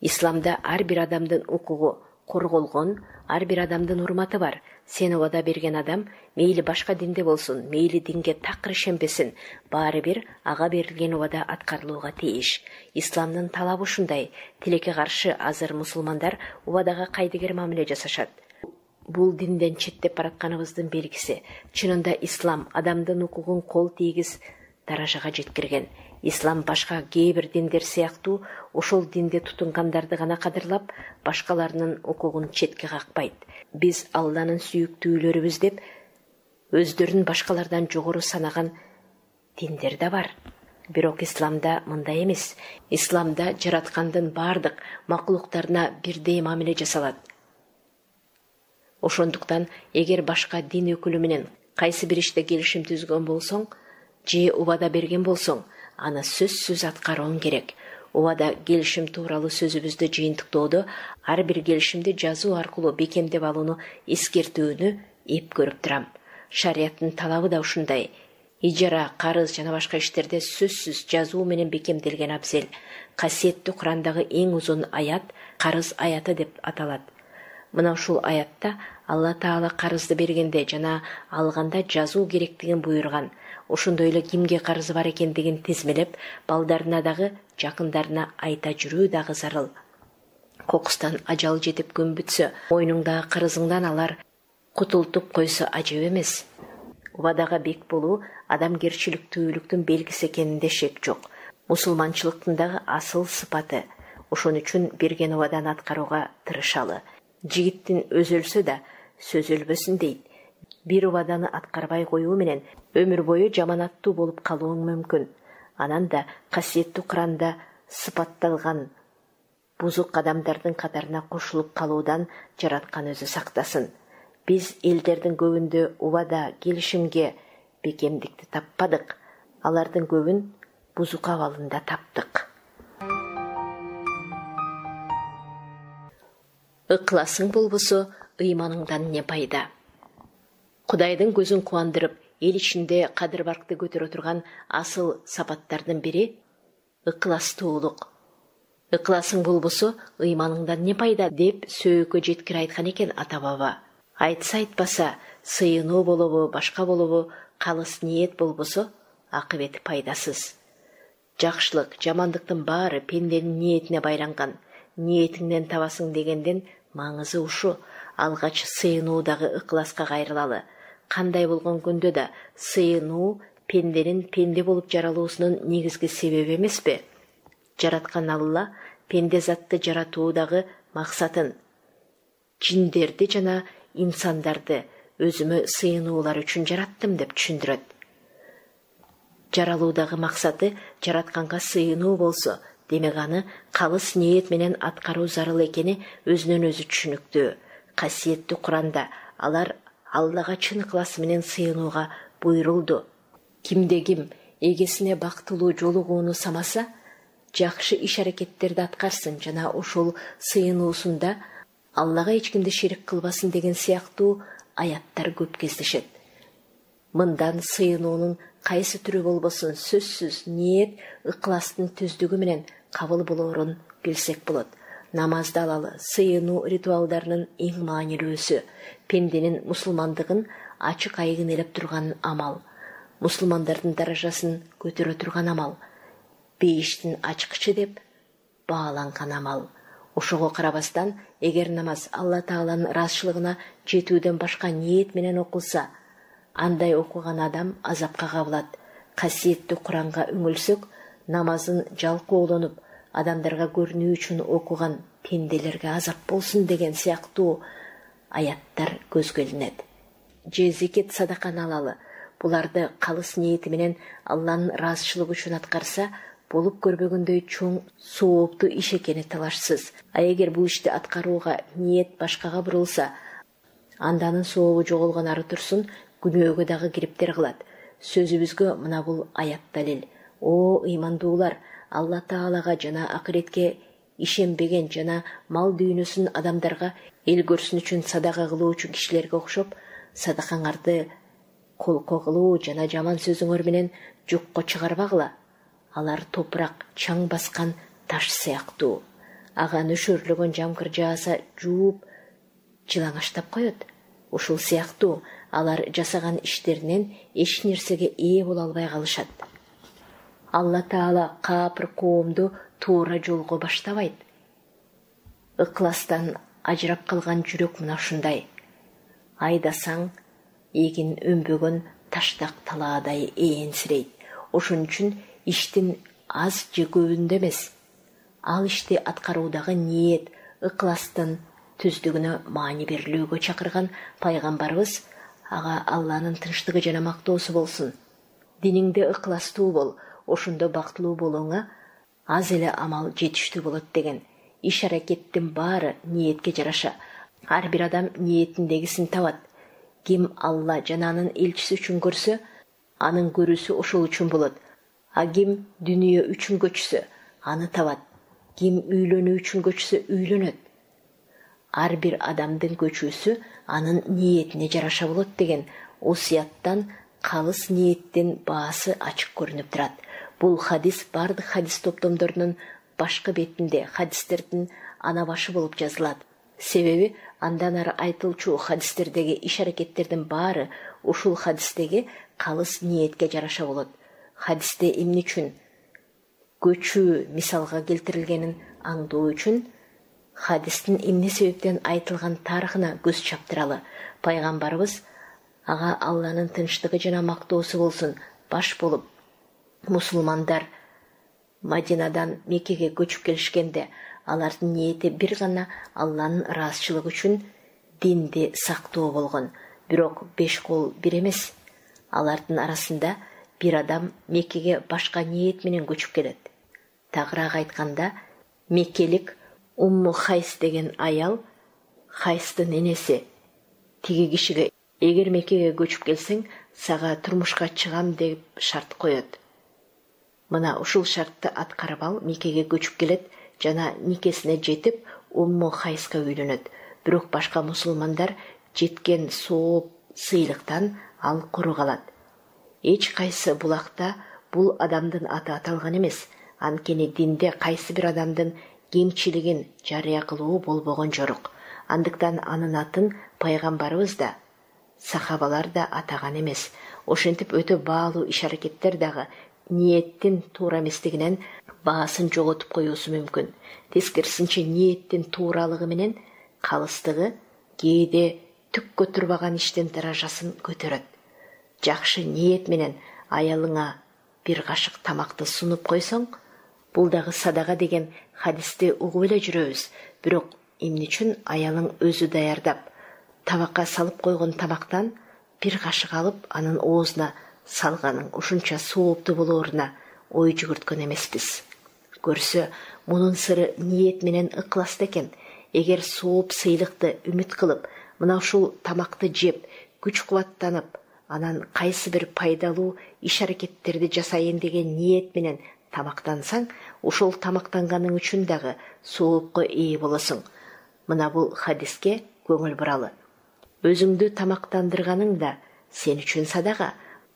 Исламда ар бир адамдын укугу корголгон, ар бир адамдын урматы бар. Сен убада берген адам мейли башка динде болсун, мейли динге такыр ишенбесин, баары бир ага берилген убада аткарылууга тийиш. Исламдын талабы ушундай. Тилекке каршы азыр мусулмандар убадага кайдыгер мамиле жасашат. Бул динден четтеп баратканыбыздын белгиси. Чынында ислам адамдын укугун кол тийгиз даражага жеткирген. Ислам башка кээ бир диндер сыяктуу ошол динде тутунгандарды гана кадырлап, башкаларынын укугун четке какпайт. Биз Алланын сүйүктүүлөрүбүз деп өздөрүн башкалардан жогору санаган диндер да бар. Бирок исламда мындай эмес. Исламда жараткандын бардык макулуктарына бирдей мамиле жасалат. Ошондуктан эгер башка дин өкүлү менен кайсы бир иште келишим түзгөн болсоң же убада берген болсоң, аны сөзсүз аткарууң керек. Убада келишим тууралуу сөзүбүздү жыйынтыктоодо ар бир келишимди жазуу аркылуу бекемдеп алууну эскертүүнү эп көрүп турам. Шарияттын талабы да ушундай. Ижара, карыз жана башка иштерде сөзсүз жазуу менен бекемделген абзел. Касиеттүү Курандагы эң узун аят карыз аяты деп аталат. Мына ушул аятта Алла Таала карызды бергенде жана алганда жазуу керектигин буйруган. Ошондой эле кимге карызы бар экендигин тизмелеп, балдарына дагы, жакындарына айта жүрүү дагы зарыл. Кокустан ажал жетип күн бүтсө, мойнуңдагы карызыңдан алар кутултуп койсо ажеп эмес. Убадага бек болуу адамгерчиликтүүлүктүн белгиси экенинде шек жок. Мусулманчылыктын дагы асыл сыпаты. Ошон үчүн берген убаданы аткарууга тырышалы. Жигиттин өзү өлсө да сөз өлбөсүн дейт. Бир убаданы аткарбай коюу менен өмүр бою жаманаттуу болуп калууң мүмкүн. Анан да касиеттүү Куранда сыпатталган бузук адамдардын катарына кошулуп калуудан жараткан өзү сактасын. Biz elдердин көбүндө убада келишимге бекемдикти таппадык. Алардын көбүн бузук абалында таптык. Ыкласың болбосо, ыйманыңдан не пайда? Кудайдын көзүн кубандырып, эл ичинде кадыр-баркты көтөрө турган асыл сапаттардын бири ыкластуулук. Ыкласың болбосо, ыйманыңдан не пайда деп сөөгө жеткире айткан экен ата-баба. Айтса айтпаса, сыйынуу болобу, башка болобу, калыс ниет болбосо, акыбети пайдасыз. Жакшылык, жамандыктын баары пенденин ниетине байланган. Ниетиңден табасың дегенден маңызы ушу. Алгач сыйынуу дагы ыкласка кайрылалы. Кандай болгон күндө да сыйынуу пенденин пенде болуп жаралуусунун негизги себеби эмеспи? Жараткан Алла пенде затты жаратуудагы максатын жиндерди жана инсандарды өзүмө сыйынуулар үчүн жараттым деп түшүндүрөт. Жаралуудагы максаты жаратканга сыйынуу болсо, демек аны калыс ниет менен аткаруу зарыл экени өзүнөн өзү түшүнүктүү. Касиеттүү Куранда алар Аллага чын ыкласы менен сыйынууга буйрулду. Кимде ким эгесине бактылуу жолугууну самаса, жакшы иш-аракеттерди аткарсын жана ушул сыйынуусунда Аллага эч кимди шерик кылбасын деген сыяктуу аяттар көп кездешет. Мындан сыйынуунун кайсы түрү болбосун сөзсүз ниет ыкластын түздүгү менен кабыл болоорун билсек болот. Намазды алалы, сыйынуу ритуалдарынын эң маанилүүсү, пенденин мусулмандыгын ачык айгын элеп турган амал, мусулмандардын даражасын көтөрө турган амал, бейиштин ачкычы деп бааланган амал. Ошого карабастан, эгер намаз Алла Тааланын ыраазычылыгына жетүүдөн башка ниет менен окулса, андай окуган адам азапка кабылат. Касиеттүү Куранга үңүлсөк, намазын жалкоолонуп, адамдарга көрүнүү үчүн окуган пенделерге азап болсун деген сыяктуу аяттар көзгө илинет. Же зекет садаканы алалы, буларды калыс ниети менен Алланын ыраазычылыгы үчүн аткарса, болуп көрбөгөндөй чоң сооптуу иш экени талашсыз. А эгер бул ишти аткарууга ниет башкага бурулса, анда анын сообу жоголгон ары турсун, күнөөгө дагы кириптер кылат. Сөзүбүзгө мына бул аят далил. О ыймандуулар, Алла Таалага жана акыретке ишенбеген жана мал дүйнөсүн адамдарга эл көрсүн үчүн садака кылуучу кишилерге окшоп, садакаңарды колко кылуу жана жаман сөзүңөр менен жокко чыгарбагыла. Алар топурак чаң баскан таш сыяктуу. Ага нөшөрлөгөн жамгыр жааса жууп жылаңаштап коет. Ушул сыяктуу алар жасаган иштеринен эч нерсеге ээ боло албай калышат. Алла Таала каапыр коомду туура жолго баштабайт. Ыкластан ажырап калган жүрөк мына ушундай. Айдасаң, эгин өнбөгөн таштак талаадай ээнсирейт. Ошон үчүн иштин аз же көбүндө эмес, ал ишти аткаруудагы ниет, ыкластын түздүгүнө маани берилүүгө чакырган пайгамбарыбыз, ага Алланын тынчтыгы жана мактоосу болсун. Диниңде ыкластуу бол, ошондо бактылуу болууңа аз эле амал жетиштүү болот деген. Иш-аракеттин баары ниетке жараша. Ар бир адам ниетиндегисин табат. Ким Алла жана анын элчиси үчүн көрсө, анын көрүүсү ошол үчүн болот. А ким дүнүйө үчүн көчсө, аны табат. Ким үйлөнүү үчүн көчсө, үйлөнөт. Ар бир адамдын көчүүсү анын ниетине жараша болот деген осуяттан калыс ниеттин баасы ачык көрүнүп турат. Бул хадис бардык хадис топтомдорунун башкы бетинде хадистердин ана башы болуп жазылат. Себеби андан ары айтылчу хадистердеги иш-аракеттердин баары ушул хадистеги калыс ниетке жараша болот. Хадисте эмне үчүн көчүү мисалга келтирилгенин аңдоо үчүн хадистин эмне себептен айтылган тарыхына көз чаптыралы. Пайгамбарыбыз, ага Алланын тынчтыгы жана мактоосу болсун, баш болуп, мусулмандар Мадинадан Меккеге көчүп келишкенде, алардын ниети бир гана Алланын ыраазычылыгы үчүн динди сактоо болгон. Бирок 5 кол бир эмес. Алардын арасында бир адам Меккеге башка ниет менен көчүп келет. Тагыраак айтканда, Меккелик Умму Хайс деген аял, Хайстын энеси, тиги кишиге эгер Меккеге көчүп келсең, сага турмушка чыгам деп шарт коет. Мына ушул шартты аткарып ал, Меккеге көчүп келет жана никесине жетип, Умму Хайска үйлөнөт. Бирок башка мусулмандар жеткен сооп сыйлыктан ал куру калат. Эч кайсы булакта бул адамдын аты аталган эмес. Анткени динде кайсы бир адамдын кемчилигин жарыя кылуу болбогон жорок. Андыктан анын атын пайгамбарыбыз да, сахабалар да атаган эмес. Ошентип өтө баалуу иш-аракеттер дагы ниеттин туура эместигинен баасын жоготуп коюусу мүмкүн. Тескерисинче ниеттин тууралыгы менен калыстыгы кээде түк көтөрбаган иштин даражасын көтөрөт. Жакшы ниет менен аялыңа бир кашык тамакты сунуп койсоң, бул дагы садака деген хадисти угуп эле жүрөбүз. Бирок эмне үчүн аялың өзү даярдап, табакка салып койгон тамактан бир кашык алып, анын оозуна салганың ушунча сооптуу болооруна ой жүгүрткөн эмеспиз. Көрсө, мунун сыры ниет менен ыкласта экен. Эгер сооп сыйлыкты үмүт кылып, мына ушул тамакты жеп, күч-кубаттанып, анан кайсы бир пайдалуу иш-аракеттерди жасайын деген ниет менен тамактансаң, ушул тамактанганың үчүн дагы соопко ээ болосуң. Мына бул хадиске көңүл буралы. Өзүңдү тамактандырганың да сен үчүн садака,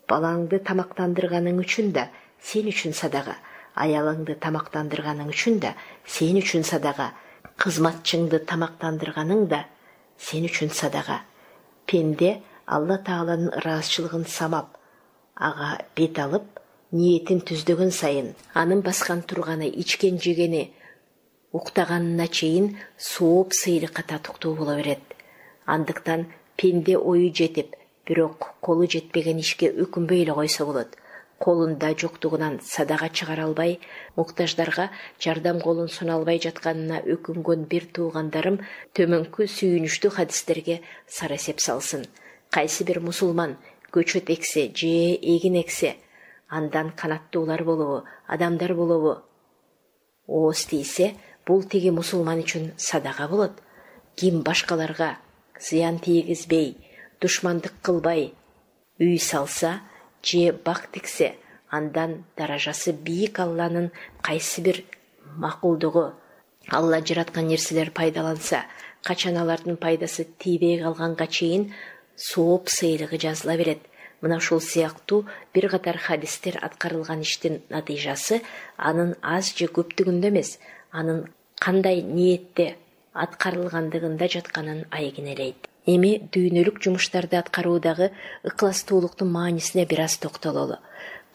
балаңды тамактандырганың үчүн да сен үчүн садака, аялыңды тамактандырганың үчүн да сен үчүн садака, кызматчыңды тамактандырганың да сен үчүн садака. Пенде Алла Тааланын ыраазычылыгын самап, ага бет алып, ниетин түздөгөн сайын, анын баскан турганы, ичкен жегени, уктаганына чейин сооп сыйлыкка татыктуу боло берет. Андыктан пенде ою жетип, бирок колу жетпеген ишке өкүнбөй эле койсо болот. Колунда жоктугунан садака чыгара албай, муктаждарга жардам колун суна албай жатканына өкүнгөн бир туугандарым төмөнкү сүйүнүчтүү хадистерге сарасеп салсын. Кайсы бир мусулман көчөт эксе же эгин эксе, андан канаттуулар болобу, адамдар болобу ооз тийсе, бул тиги мусулман үчүн садака болот. Ким башкаларга зыян тийгизбей, душмандык кылбай үй салса же бак тиксе, андан даражасы бийик Алланын кайсы бир макулдугу, Алла жараткан нерселер пайдаланса, качан алардын пайдасы тийбей калганга чейин сооп сыйлыгы жазыла берет. Мына ушул сыяктуу бир катар хадистер аткарылган иштин натыйжасы анын аз же көптүгүндө эмес, анын кандай ниетте аткарылгандыгында жатканын айгинелейт. Эми дүйнөлүк жумуштарды аткаруудагы ыкластуулуктун маанисине бир аз токтололу.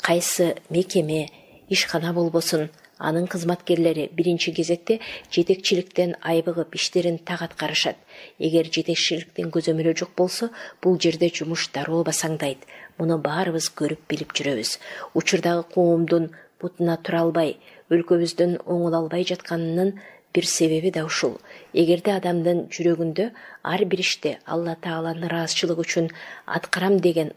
Кайсы мекеме, ишкана болбосун, анын кызматкерлери биринчи кезекте жетекчиликтен айбыгып иштерин так аткарышат. Эгер жетекчиликтин көзөмөлү жок болсо, бул жерде жумуш дароо басаңдайт. Муну баарыбыз көрүп билип жүрөбүз. Учурдагы коомдун бутуна тура албай, өлкөбүздөн оңоло албай жатканынын бир себеби да ушул. Эгерде адамдын жүрөгүндө ар бир иште Алла Тааланын ыраазычылыгы үчүн аткарам деген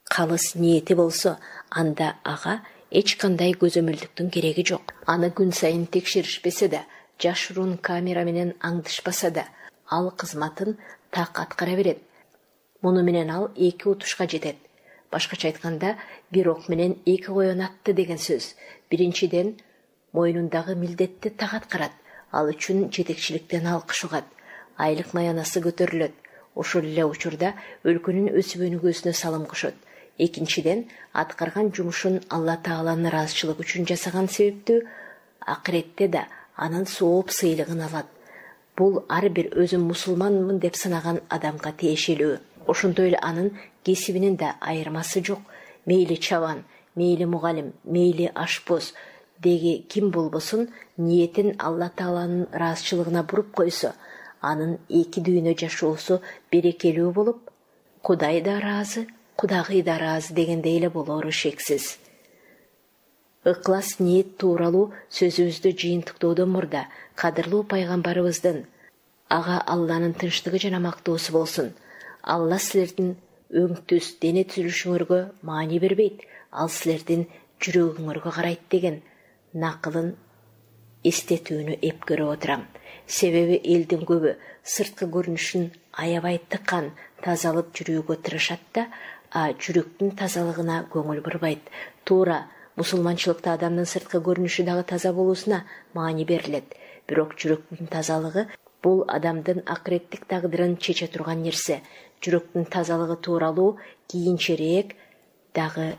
калыс ниети болсо, анда ага эч кандай көзөмөлдүктүн кереги жок. Аны күн сайын текшеришпесе да, жашыруун камера менен аңдышпаса да, ал кызматын так аткара берет. Муну менен ал 2 утушка жетет. Башкача айтканда, бир ок менен 2 коен атты деген сөз. Биринчиден, мойнундагы милдетти так аткарат. Ал үчүн жетекчиликтен алкыш угат. Айлык маянасы көтөрүлөт. Ошол эле учурда өлкөнүн өсүп өнүгүүсүнө салым кошот. Экинчиден, аткарган жумушун Алла Тааланын ыраазычылыгы үчүн жасаган себептүү акыретте да анын сооп сыйлыгын алат. Бул ар бир өзүн мусулманмын деп санаган адамга тиешелүү. Ошондой эле анын кесибинин да айырмасы жок. Мейли чабан, мейли мугалим, мейли ашпоз деги ким болбосун, ниетин Алла Тааланын ыраазычылыгына буруп койсо, анын эки дүйнө жашоосу берекелүү болуп, Кудай да ыраазы, Кудагый да ыраазы дегендей эле болору шексиз. Ыклас ниет тууралуу сөзүбүздү жыйынтыктоодон мурда кадырлуу пайгамбарыбыздын, ага Алланын тынчтыгы жана мактоосу болсун, Алла силердин өң түз дене түзүлүшүңөргө маани бербейт, ал силердин жүрөгүңөргө карайт деген накылын эстетүүнү эп көрүп отурам. Себеби элдин көбү сырткы көрүнүшүн аябай тыкан тазалып жүрүүгө тырышат да, жүрөктүн тазалыгына көңүл бурбайт. Туура мусулманчылыкта адамдын сырткы көрүнүшү дагы таза болуусуна маани берилет. Бирок жүрөктүн тазалыгы бул адамдын акыреттик тагдырын чече турган нерсе. Жүрөктүн тазалыгы тууралуу кийинчерээк дагы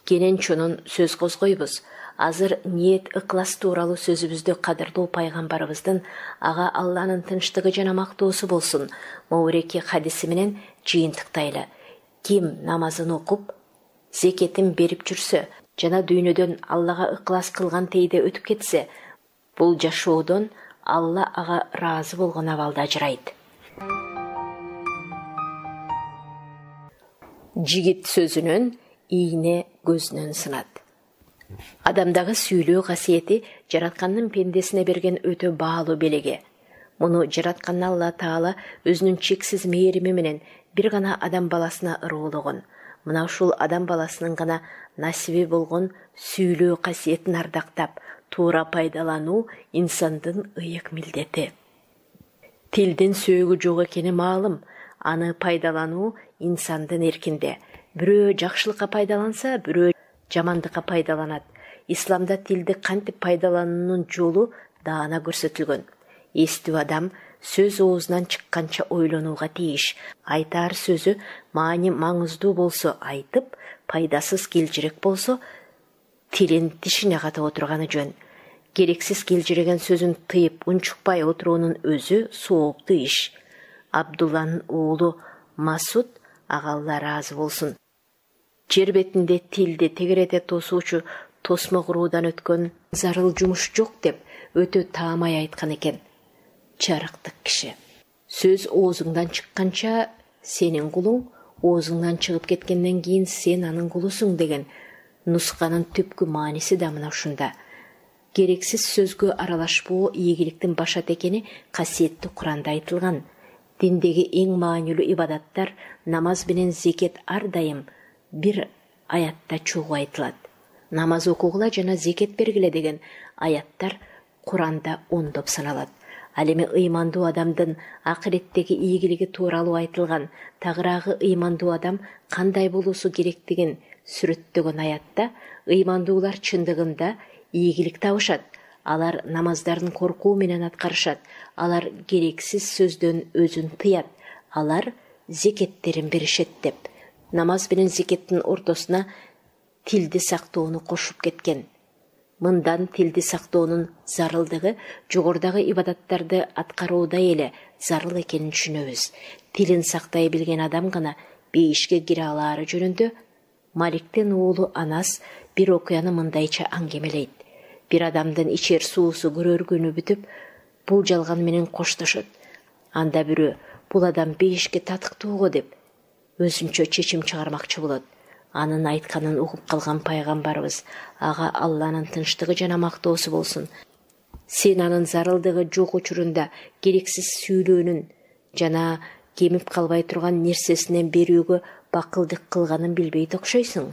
кенен чонун сөз козгойбуз. Азыр ниет ыклас тууралуу сөзүбүздү кадырлуу пайгамбарыбыздын, ага Алланын тынчтыгы жана мактоосу болсун, моуреки хадиси менен жыйынтыктайлы. Ким намазын окуп, зекетин берип жүрсө жана дүйнөдөн Аллага ыклас кылган тейде өтүп кетсе, бул жашоодон Алла ага ыраазы болгон абалда ажырайт. Жигит сөзүнөн, ийне көзүнөн сынат. Адамдагы сүйлөө касиети жараткандын пендесине берген өтө баалуу белеги. Муну жараткан Алла Таала өзүнүн чексиз мээрими менен бир гана адам баласына ыроологон. Мына ушул адам баласынын гана насиби болгон сүйлөө касиетин ардактап, туура пайдалануу инсандын ыйык милдети. Тилдин сөөгү жок экени маалым, аны пайдалануу инсандын эркинде. Бирөө жакшылыкка пайдаланса, бирөө жамандыкка пайдаланат. Исламда тилди кантип пайдалануунун жолу даана көрсөтүлгөн. Эстүү адам сөз оозунан чыкканча ойлонууга тийиш. Айтаар сөзү маани маңыздуу болсо айтып, пайдасыз келжирек болсо тилин тишине катып отурганы жөн. Керексиз келжиреген сөзүн тыйып унчукпай отуруунун өзү сооптуу иш. Абдулланын уулу Масуд, ага Алла ыраазы болсун, жер бетинде тилди тегерете тосуучу тосмо куруудан өткөн зарыл жумуш жок деп өтө таамай айткан экен. Чарыктык киши. Сөз оозуңдан чыкканча сенин кулуң, оозуңдан чыгып кеткенден кийин сен анын кулусуң деген нусканын түпкү мааниси да мына ушунда. Керексиз сөзгө аралашпоо ийгиликтин башат экени касиеттүү Куранда айтылган. Диндеги эң маанилүү ибадаттар намаз менен зекет ар дайым бир аятта чогуу айтылат. Намаз окугула жана зекет бергиле деген аяттар Куранда ондоп саналат. Ал эми ыймандуу адамдын акыреттеги ийгилиги тууралуу айтылган тагыраагы ыймандуу адам кандай болуусу керектигин сүрөттөгөн аятта ыймандуулар чындыгында ийгилик табышат. Алар намаздарын коркуу менен аткарышат. Алар керексиз сөздөн өзүн тыят. Алар зекеттерин беришет деп. Намаз менен зекеттин ортосуна тилди сактоону кошуп кеткен. Мындан тилди сактоонун зарылдыгы жогорудагы ибадаттарды аткарууда эле зарыл экенин түшүнөбүз. Тилин сактай билген адам гана бейишке кире алаары жөнүндө Маликтин уулу Анас бир окуяны мындайча аңгемелейт. Бир адамдын ичер суусу көрөр күнү бүтүп, бул жалган менен коштошот. Анда бирөө бул адам бейишке татыктууго деп өзүнчө чечим чыгармакчы болот. Анын айтканын угуп калган пайгамбарыбыз, ага Алланын тынчтыгы жана мактоосу болсун, сен анын зарылдыгы жок учурунда керексиз сүйлөөнүн жана кемип калбай турган нерсесинен берүүгө бакылдык кылганын билбейт окшойсуң,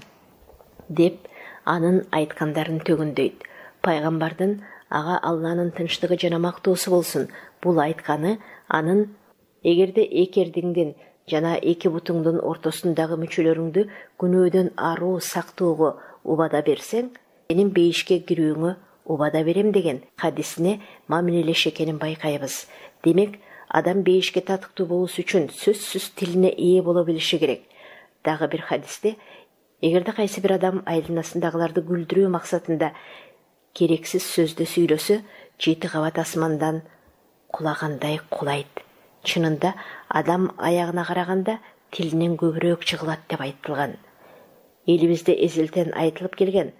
деп анын айткандарын төгүндөйт. Пайгамбардын, ага Алланын тынчтыгы жана мактоосу болсун, бул айтканы анын эгерде экердиңдин жана эки бутуңдун ортосундагы мүчөлөрүңдү күнөөдөн аруу сактоого убада берсең, сенин бейишке кирүүңө убада берем деген хадисине мамилелеш экенин байкайбыз. Демек, адам бейишке татыктуу болуш үчүн сөзсүз тилине ээ боло билиши керек. Дагы бир хадисте, эгерде кайсы бир адам айланасындагыларды күлдүрүү максатында керексиз сөздү сүйлөсө, 7 кабат асмандан кулагандай кулайт. Чынында адам аягына караганда тилинен көбүрөөк чыгылат деп айтылган. Элибизде эзелтен айтылып келген,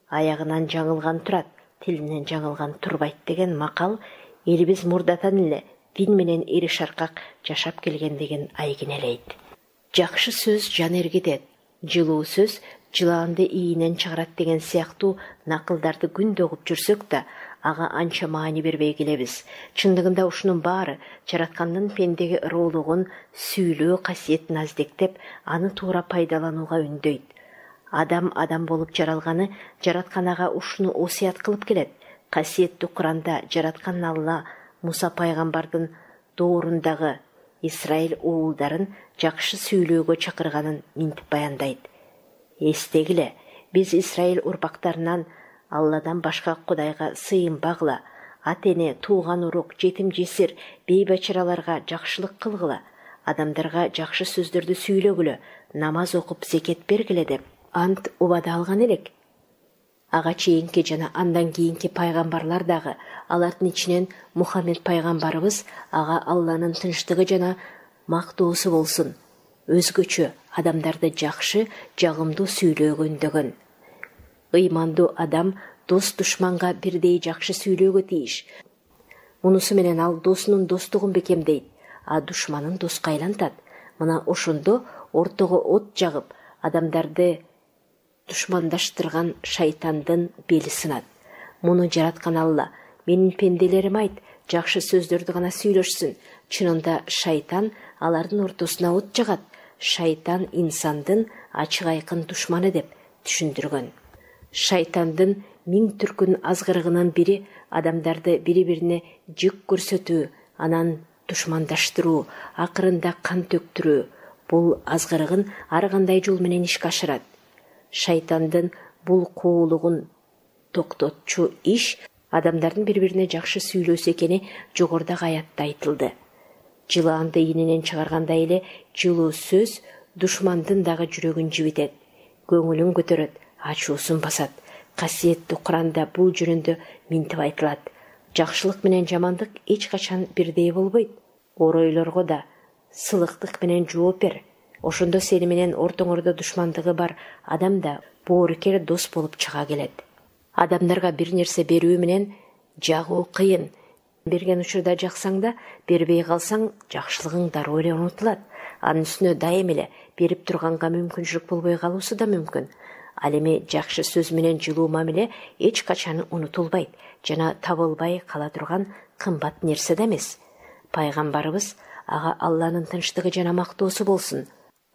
аягынан жаңылган турат, тилинен жаңылган турбайт деген макал элибиз мурдатан эле дин менен эри шаркак жашап келгендигин айгинелейт. Жакшы сөз жан эргитет, жылуу сөз жылаанды ийинен чыгарат деген сыяктуу накылдарды күндө угуп жүрсөк да, ага анча маани бербей келебиз. Чындыгында ушунун баары жараткандын пендеге ыроолугун, сүйлөө касиетин аздектеп, аны туура пайдаланууга үндөйт. Адам болуп жаралганы жараткан ага ушуну осуят кылып келет. Касиеттүү Куранда жараткан Алла Муса пайгамбардын доорундагы Исраил уулдарын жакшы сүйлөөгө чакырганын минтип баяндайт. Эстегиле, биз Исраил урпактарынан Алладан башка Кудайга сыйынбагыла, ата-эне, тууган урук, жетим жесир, бейбачараларга жакшылык кылгыла, адамдарга жакшы сөздөрдү сүйлөгүлө, намаз окуп зекет бергиле деп ант убада алган элек. Ага чейинки жана андан кийинки пайгамбарлар дагы, алардын ичинен Мухаммед пайгамбарыбыз ага Алланын тынчтыгы жана мактоосу болсун, өзгөчө адамдарды жакшы, жагымдуу сүйлөгөндөгөн. Ыймандуу адам дос душманга бирдей жакшы сүйлөөгө тийиш. Мунусу менен ал досунун достугун бекемдейт, а душманын доска айлантат. Мына ошондо ортого от жагып, адамдарды душмандаштырган шайтандын бели сынат. Муну жараткан Алла, менин пенделерим айт, жакшы сөздөрдү гана сүйлөшсүн. Чынында шайтан алардын ортосуна от жагат. Шайтан инсандын ачык айкын душманы деп түшүндүргөн. Шайтандын миң түркүн азгырыгынын бири адамдарды бири-бирине жек көрсөтүү, анан душмандаштыруу, акырында кан төктүрүү. Бул азгырыгын ар кандай жол менен ишке ашырат. Шайтандын бул куулугун токтотчу иш адамдардын бири-бирине жакшы сүйлөөсө экени жогорудагы аятта айтылды. Жылаанды ийнинен чыгаргандай эле жылуу сөз душмандын дагы жүрөгүн жибитет, көңүлүн көтөрөт, ачуусун басат. Касиеттүү Куранда бул жөнүндө минтип айтылат. Жакшылык менен жамандык эч качан бирдей болбойт. Оройлорго да сылыктык менен жооп бер. Ошондо сени менен ортоңордо душмандыгы бар адам да боорукер дос болуп чыга келет. Адамдарга бир нерсе берүү менен жагуу кыйын. Берген учурда жаксаң да, бербей калсаң, жакшылыгың дароо эле унутулат. Анын үстүнө дайым эле берип турганга мүмкүнчүлүк болбой калуусу да мүмкүн. Ал эми жакшы сөз менен жылуу мамиле эч качан унутулбайт жана табылбай кала турган кымбат нерсе да эмес. Пайгамбарыбыз ага Алланын тынчтыгы жана мактоосу болсун.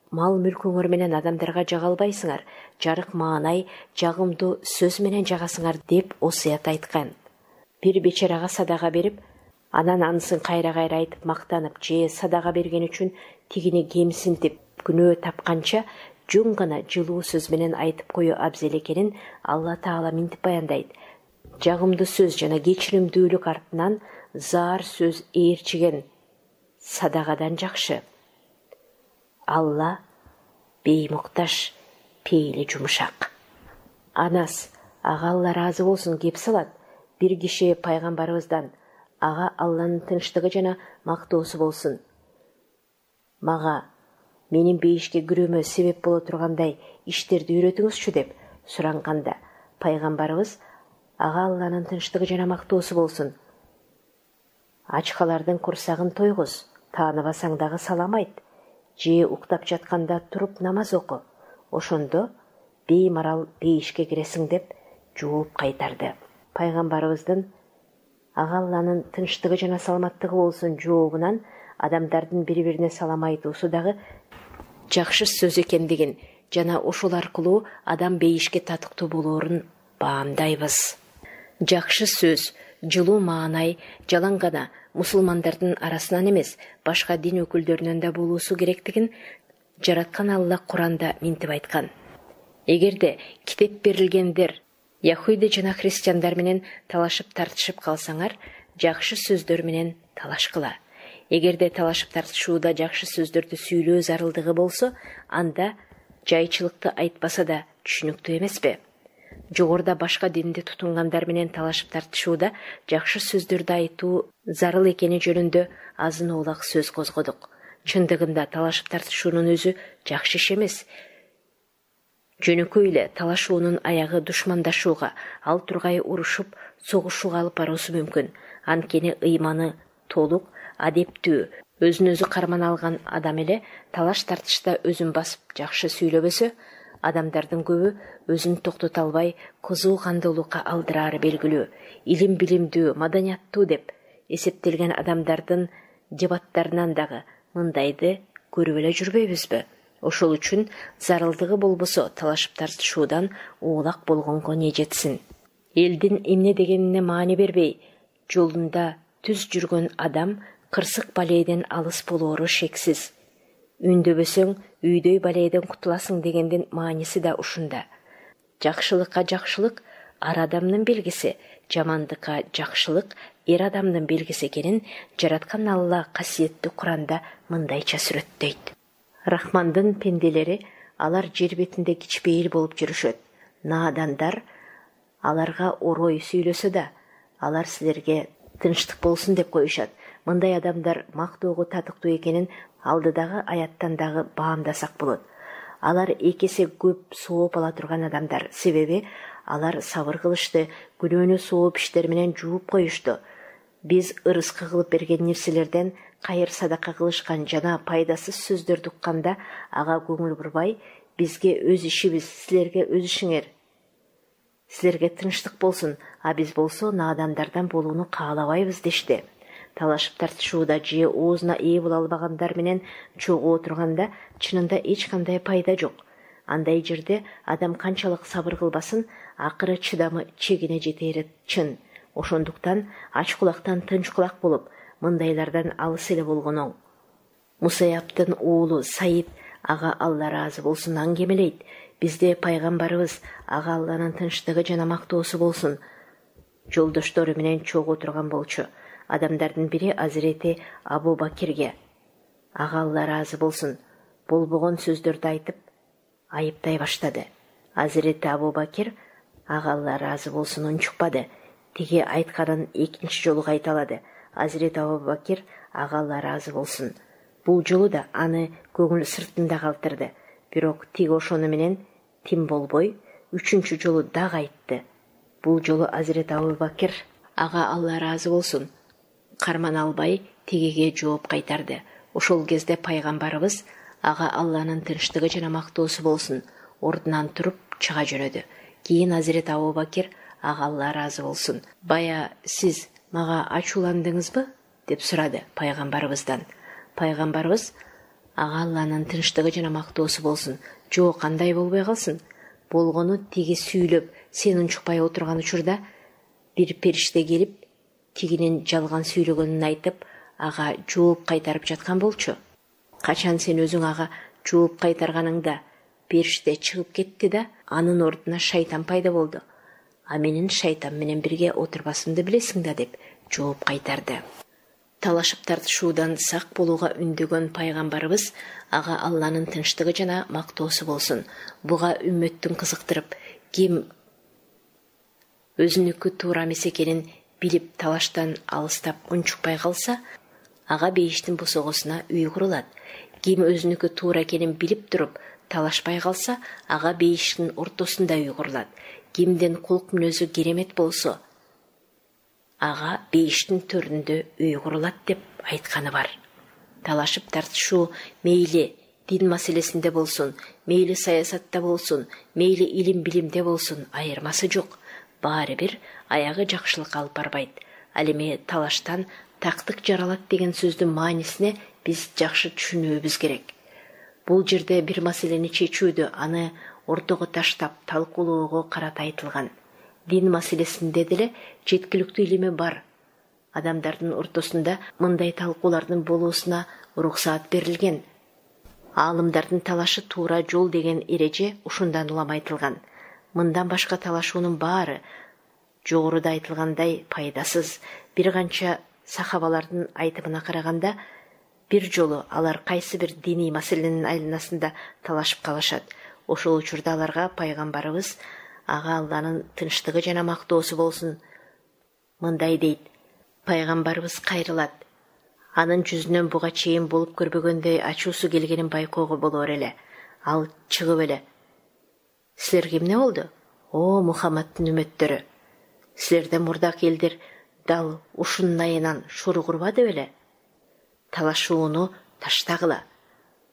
Мал мүлкүңөр менен адамдарга жага албайсыңар, жарык маанай, жагымдуу сөз менен жагасыңар деп осуят айткан. Бир бечарага садага берип, анан анысын кайра-кайра айтып мактанып, же садага берген үчүн тигини кемсинтип, күнөө тапканча жөн гана жылуу сөз менен айтып коюу абзел экенин Алла Таала минтип баяндайт. Жагымдуу сөз жана кечиримдүүлүк артынан заар сөз ээрчиген садагадан жакшы. Алла беймукташ, пейли жумшак. Анас, ага Алла разы болсун, кеп салат. Бир киши пайгамбарыбыздан, ага Алланын тынчтыгы жана мактоосу болсун, мага менин бейишке кирүүмө себеп боло тургандай иштерди үйрөтүңүзчү деп суранганда, пайгамбарыбыз ага Алланын тынчтыгы жана мактоосу болсун, ачкалардын курсагын тойгуз, тааныбасаң дагы салам айт, же уктап жатканда туруп намаз оку, ошондо беймарал бейишке киресиң деп жооп кайтарды. Пайгамбарыбыздын ага Алланын тынчтыгы жана саламаттыгы болсун жообунан адамдардын бири-бирине салам айтуусу дагы жакшы сөз экендигин жана ошол аркылуу адам бейишке татыктуу болоорун баамдайбыз. Жакшы сөз, жылуу маанай жалаң гана мусулмандардын арасынан эмес, башка дин өкүлдөрүнөн да болуусу керектигин жараткан Алла Куранда минтип айткан. Эгерде китеп берилгендер Яхуди жана христиандар менен талашып тартышып калсаңар, жакшы сөздөр менен талашкыла. Эгерде талашып тартышууда жакшы сөздөрдү сүйлөө зарылдыгы болсо, анда жайчылыкты айтпаса да түшүнүктүү эмеспи? Жогоруда башка динди тутунгандар менен талашып тартышууда жакшы сөздөрдү айтуу зарыл экени жөнүндө азын оолак сөз козгодук. Чындыгында талашып тартышуунун өзү жакшы иш эмес. Жөнөкөй эле талашуунун аягы душмандашууга, ал тургай урушуп, согушууга алып баруусу мүмкүн. Анткени ыйманы толук, адептүү, өзүн өзү карман алган адам эле талаш тартышта өзүн басып жакшы сүйлөбөсө, адамдардын көбү өзүн токтото албай кызуу кандуулукка алдырары белгилүү, илим билимдүү, маданияттуу деп эсептелген адамдардын дебаттарынан дагы мындайды көрүп эле жүрбөйбүзбү? Ошол үчүн зарылдыгы болбосо талашып тартышуудан оолак болгонго не жетсин. Элдин эмне дегенине маани бербей, жолунда түз жүргөн адам кырсык балейден алыс болоору шексиз. Үндөбөсөң үйдөй балейден кутуласың дегендин мааниси да ушунда. Жакшылыкка жакшылык ар адамдын белгиси, жамандыкка жакшылык эр адамдын белгиси экенин жараткан Алла касиеттүү Куранда мындайча сүрөттөйт. Рахмандын пенделери алар жер бетинде кичпейил болуп жүрүшөт. Наадандар аларга орой сүйлөсө да, алар силерге тынчтык болсун деп коюшат. Мындай адамдар мактоого татыктуу экенин алдыдагы аяттан дагы баамдасак болот. Алар экесе көп сооп ала турган адамдар, себеби алар сабыр кылышты, күнөөнү сооп иштер менен жууп коюшту. Биз ырыскы кылып берген нерселерден кайыр садака кылышкан жана пайдасыз сөздөрдү укканда ага көңүл бурбай, бизге өз ишибиз, силерге өз ишиңер. Силерге тынчтык болсун, а биз болсо наадандардан болууну каалабайбыз дешти. Талашып тартышууда же оозуна ээ боло албагандар менен чогуу отурганда чынында эч кандай пайда жок. Андай жерде адам канчалык сабыр кылбасын, акыры чыдамы чегине жетери чын. Ошондуктан ач кулактан тынч кулак болуп, мындайлардан алыс эле болгон оң. Мусаяптын уулу Саид, ага Алла ыраазы болсун, аңгемелейт. Бизде пайгамбарыбыз, ага Алланын тынчтыгы жана мактоосу болсун, жолдоштору менен чогуу отурган болчу. Адамдардын бири Азирети Абу Бакирге, ага Алла ыраазы болсун, болбогон сөздөрдү айтып, айыптай баштады. Азирети Абу Бакир, ага Алла ыраазы болсун, унчукпады. Тиги айтканын экинчи жолу кайталады. Азирети Абу Бакир, ага Алла ыраазы болсун. Бул жолу да аны көңүл сыртында калтырды. Бирок тиги ошону менен тим болбой, үчүнчү жолу дагы айтты. Бул жолу Азирети Абу Бакир, ага Алла ыраазы болсун, карман албай тигиге жооп кайтарды. Ошол кезде пайгамбарыбыз, ага Алланын тынчтыгы жана мактоосу болсун, ордунан туруп чыга жөнөдү. Кийин Азирети Абу Бакир, ага Алла ыраазы болсун, бая сиз мага ачууландыңызбы деп сурады пайгамбарыбыздан. Пайгамбарыбыз, ага Алланын тынчтыгы жана мактоосу болсун, жок, кандай болбой калсын. Болгону тиги сүйлөп, сен унчукпай отурган учурда бир периште келип, тигинин жалган сүйлөгөнүн айтып, ага жооп кайтарып жаткан болчу. Качан сен өзүң ага жооп кайтарганыңда периште чыгып кетти да, анын ордуна шайтан пайда болду. А менин шайтан менен бирге отурбасымды билесиң да деп жооп кайтарды. Талашып тартышуудан сак болууга үндөгөн пайгамбарыбыз, ага Алланын тынчтыгы жана мактоосу болсун, буга үммөттүн кызыктырып, ким өзүнүкү туура эмес экенин билип талаштан алыстап унчукпай калса, ага бейиштин босогосуна үй курулат. Ким өзүнүкү туура экенин билип туруп талашпай калса, ага бейиштин ортосунда үй курулат. Кимдин кулк мүнөзү керемет болсо, ага бейиштин төрүндө үй курулат деп айтканы бар. Талашып тартышуу мейли дин маселесинде болсун, мейли саясатта болсун, мейли илим билимде болсун, айырмасы жок. Баары бир аягы жакшылыкка алып барбайт. Ал эми талаштан тактык жаралат деген сөздүн маанисине биз жакшы түшүнүүбүз керек. Бул жерде бир маселени чечүүдө, аны ортого таштап талкуулоого карата айтылган. Дин маселесинде деле жеткиликтүү илими бар. Адамдардын ортосунда мындай талкуулардын болуусуна уруксаат берилген. Аалымдардын талашы туура жол деген эреже ушундан улам айтылган. Мындан башка талашуунун баары жогоруда айтылгандай пайдасыз. Бир канча сахабалардын айтымына караганда, бир жолу алар кайсы бир диний маселенин айланасында талашып калышат. Ошол учурда аларга пайгамбарыбыз, ага Алланын тынчтыгы жана мактоосу болсун, мындай дейт. Пайгамбарыбыз кайрылат. Анын жүзүнөн буга чейин болуп көрбөгөндөй ачуусу келгенин байкоого болор эле. Ал чыгып эле: силерге эмне болду? О, Мухаммадтын үмөттөрү, силерден мурдак элдер дал ушунун айынан шору курбады беле? Талашууну таштагыла.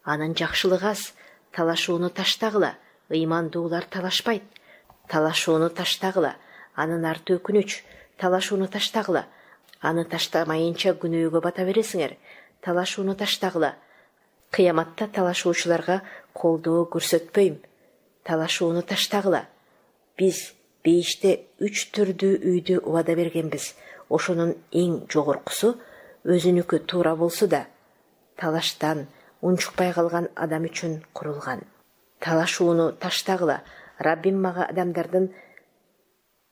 Анын жакшылыгы аз. Талашууну таштагыла. Ыймандуулар талашпайт. Талашууну таштагыла. Анын арты өкүнүч. Талашууну таштагыла. Аны таштамайынча күнөөгө бата бересиңер. Талашууну таштагыла. Кыяматта талашуучуларга колдоо көрсөтпөйм. Талашууну таштагыла. Биз Бейиште 3 түрдүү үйдү убада бергенбиз. Ошонун эң жогоркусу өзүнүкү туура болсо да талаштан унчукпай калган адам үчүн курулган. Талашууну таштагыла. Раббим мага адамдардын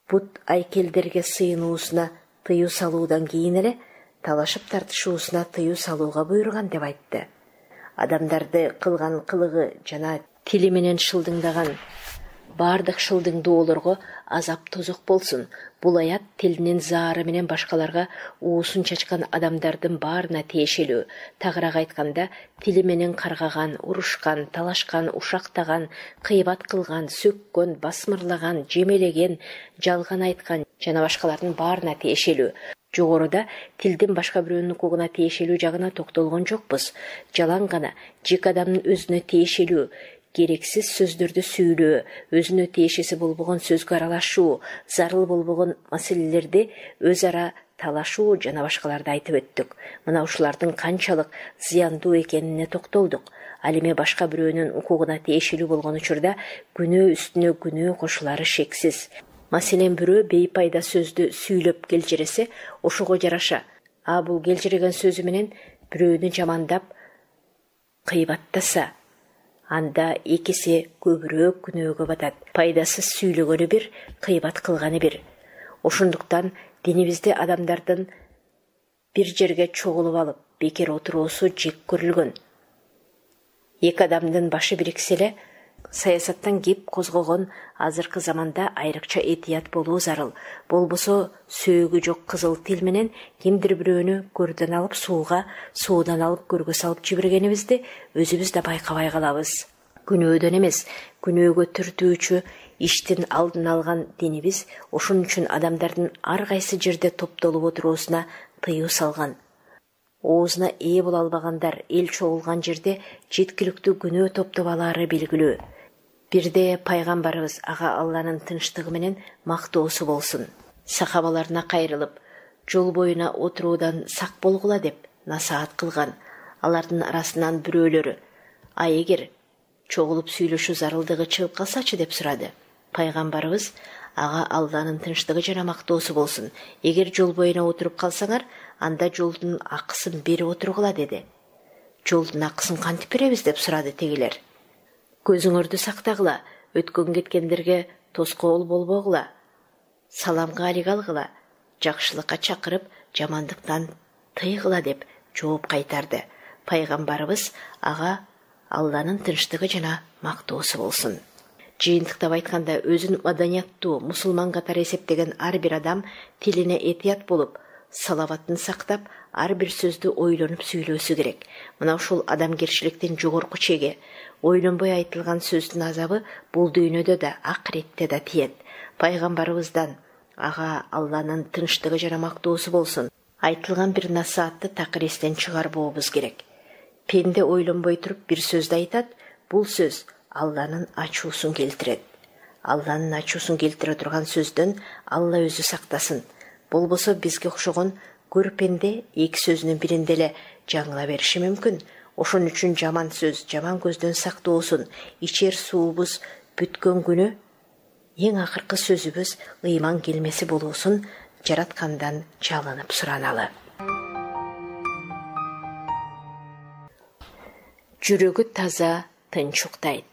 бут айкелдерге сыйынуусуна тыюу салуудан кийин эле талашып тартышуусуна тыюу салууга буйруган деп айтты. Адамдарды кылган кылыгы жана тили менен шылдыңдаган бардык шылдыңдоолорго азап тозок болсун. Бул аят тилинин заары менен башкаларга уусун чачкан адамдардын баарына тиешелүү. Тагыраак айтканда, тили менен каргаган, урушкан, талашкан, ушактаган, кыйбат кылган, сөккөн, басмырлаган, жемелеген, жалган айткан жана башкалардын баарына тиешелүү. Жогоруда тилдин башка бирөөнүн укугуна тиешелүү жагына токтолгон жокпуз. Жалаң гана жеке адамдын өзүнө тиешелүү керексиз сөздөрдү сүйлөө, өзүнө тиешеси болбогон сөзгө аралашуу, зарыл болбогон маселелерди өз ара талашуу жана башкаларды айтып өттүк. Мына ушулардын канчалык зыяндуу экенине токтолдук. Ал эми башка бирөөнүн укугуна тиешелүү болгон учурда күнөө үстүнө күнөө кошулары шексиз. Маселен бирөө бейпайда сөздү сүйлөп келжиресе, ошого жараша бул келжиреген сөзү менен бирөөнү жамандап кыйбаттаса, анда экиси көбүрөөк күнөөгө батат. Пайдасыз сүйлөгөнү бир, кыйбат кылганы бир. Ошондуктан динибизде адамдардын бир жерге чогулуп алып, бекер отуруусу жек көрүлгөн. Эки адамдын башы бириксе эле, саясаттан кеп козгогон азыркы заманда айрыкча этият болуу зарыл. Болбосо сөөгү жок кызыл тил менен кимдир бирөөнү көрдөн алып сууга, суудан алып көргө салып жибергенибизди өзүбүз да байкабай калабыз. Күнөөдөн эмес, күнөөгө түртүүчү иштин алдын алган динибиз ошон үчүн адамдардын ар кайсы жерде топтолуп отуруусуна тыюу салган. Оозуна ээ боло албагандар эл чогулган жерде жеткиликтүү күнөө топтоп алаары белгилүү. Бирде пайгамбарыбыз ага Алланын тынчтыгы менен мактоосу болсун. Сахабаларына кайрылып, жол боюна отуруудан сак болгула деп насаат кылган. Алардын арасынан бирөөлөрү эгер чогулуп сүйлөшүү зарылдыгы чыгып калсачы деп сурады. Пайгамбарыбыз ага Алланын тынчтыгы жана мактоосу болсун. Эгер жол боюна отуруп калсаңар, анда жолдун акысын берип отургула деди. Жолдун акысын кантип беребиз деп сурады тегилер. Көзүңөрдү сактагыла, өткөн кеткендерге тоскоол болбогула, саламга алик алгыла, жакшылыкка чакырып, жамандыктан тыйгыла деп жооп кайтарды. Пайгамбарыбыз ага Алланын тынчтыгы жана мактоосу болсун. Жыйынтыктап айтканда, өзүн маданияттуу мусулман катары эсептеген ар бир адам тилине этият болуп, салаватын сактап, ар бир сөздү ойлонуп сүйлөөсү керек. Мына ушул адамгерчиликтин жогорку чеги. Ойлонбой айтылган сөздүн азабы бул дүйнөдө да, акыретте да тиет. Пайгамбарыбыздан ага Алланын тынчтыгы жана мактоосу болсун. Айтылган бир насаатты такыр эстен чыгарбообуз керек. Пенде ойлонбой туруп бир сөздү айтат, бул сөз Алланын ачуусун келтирет. Алланын ачуусун келтире турган сөздөн Алла өзү сактасын. Болбосо бизге окшогон көрпенде эки сөзүнүн биринде эле жаңыла бериши мүмкүн. Ошон үчүн жаман сөз, жаман көздөн сактоосун. Ичер суубуз бүткөн күнү эң акыркы сөзүбүз ыйман келмеси болуусун жараткандан жалынып сураналы. Жүрөгү таза, тынч уктайт.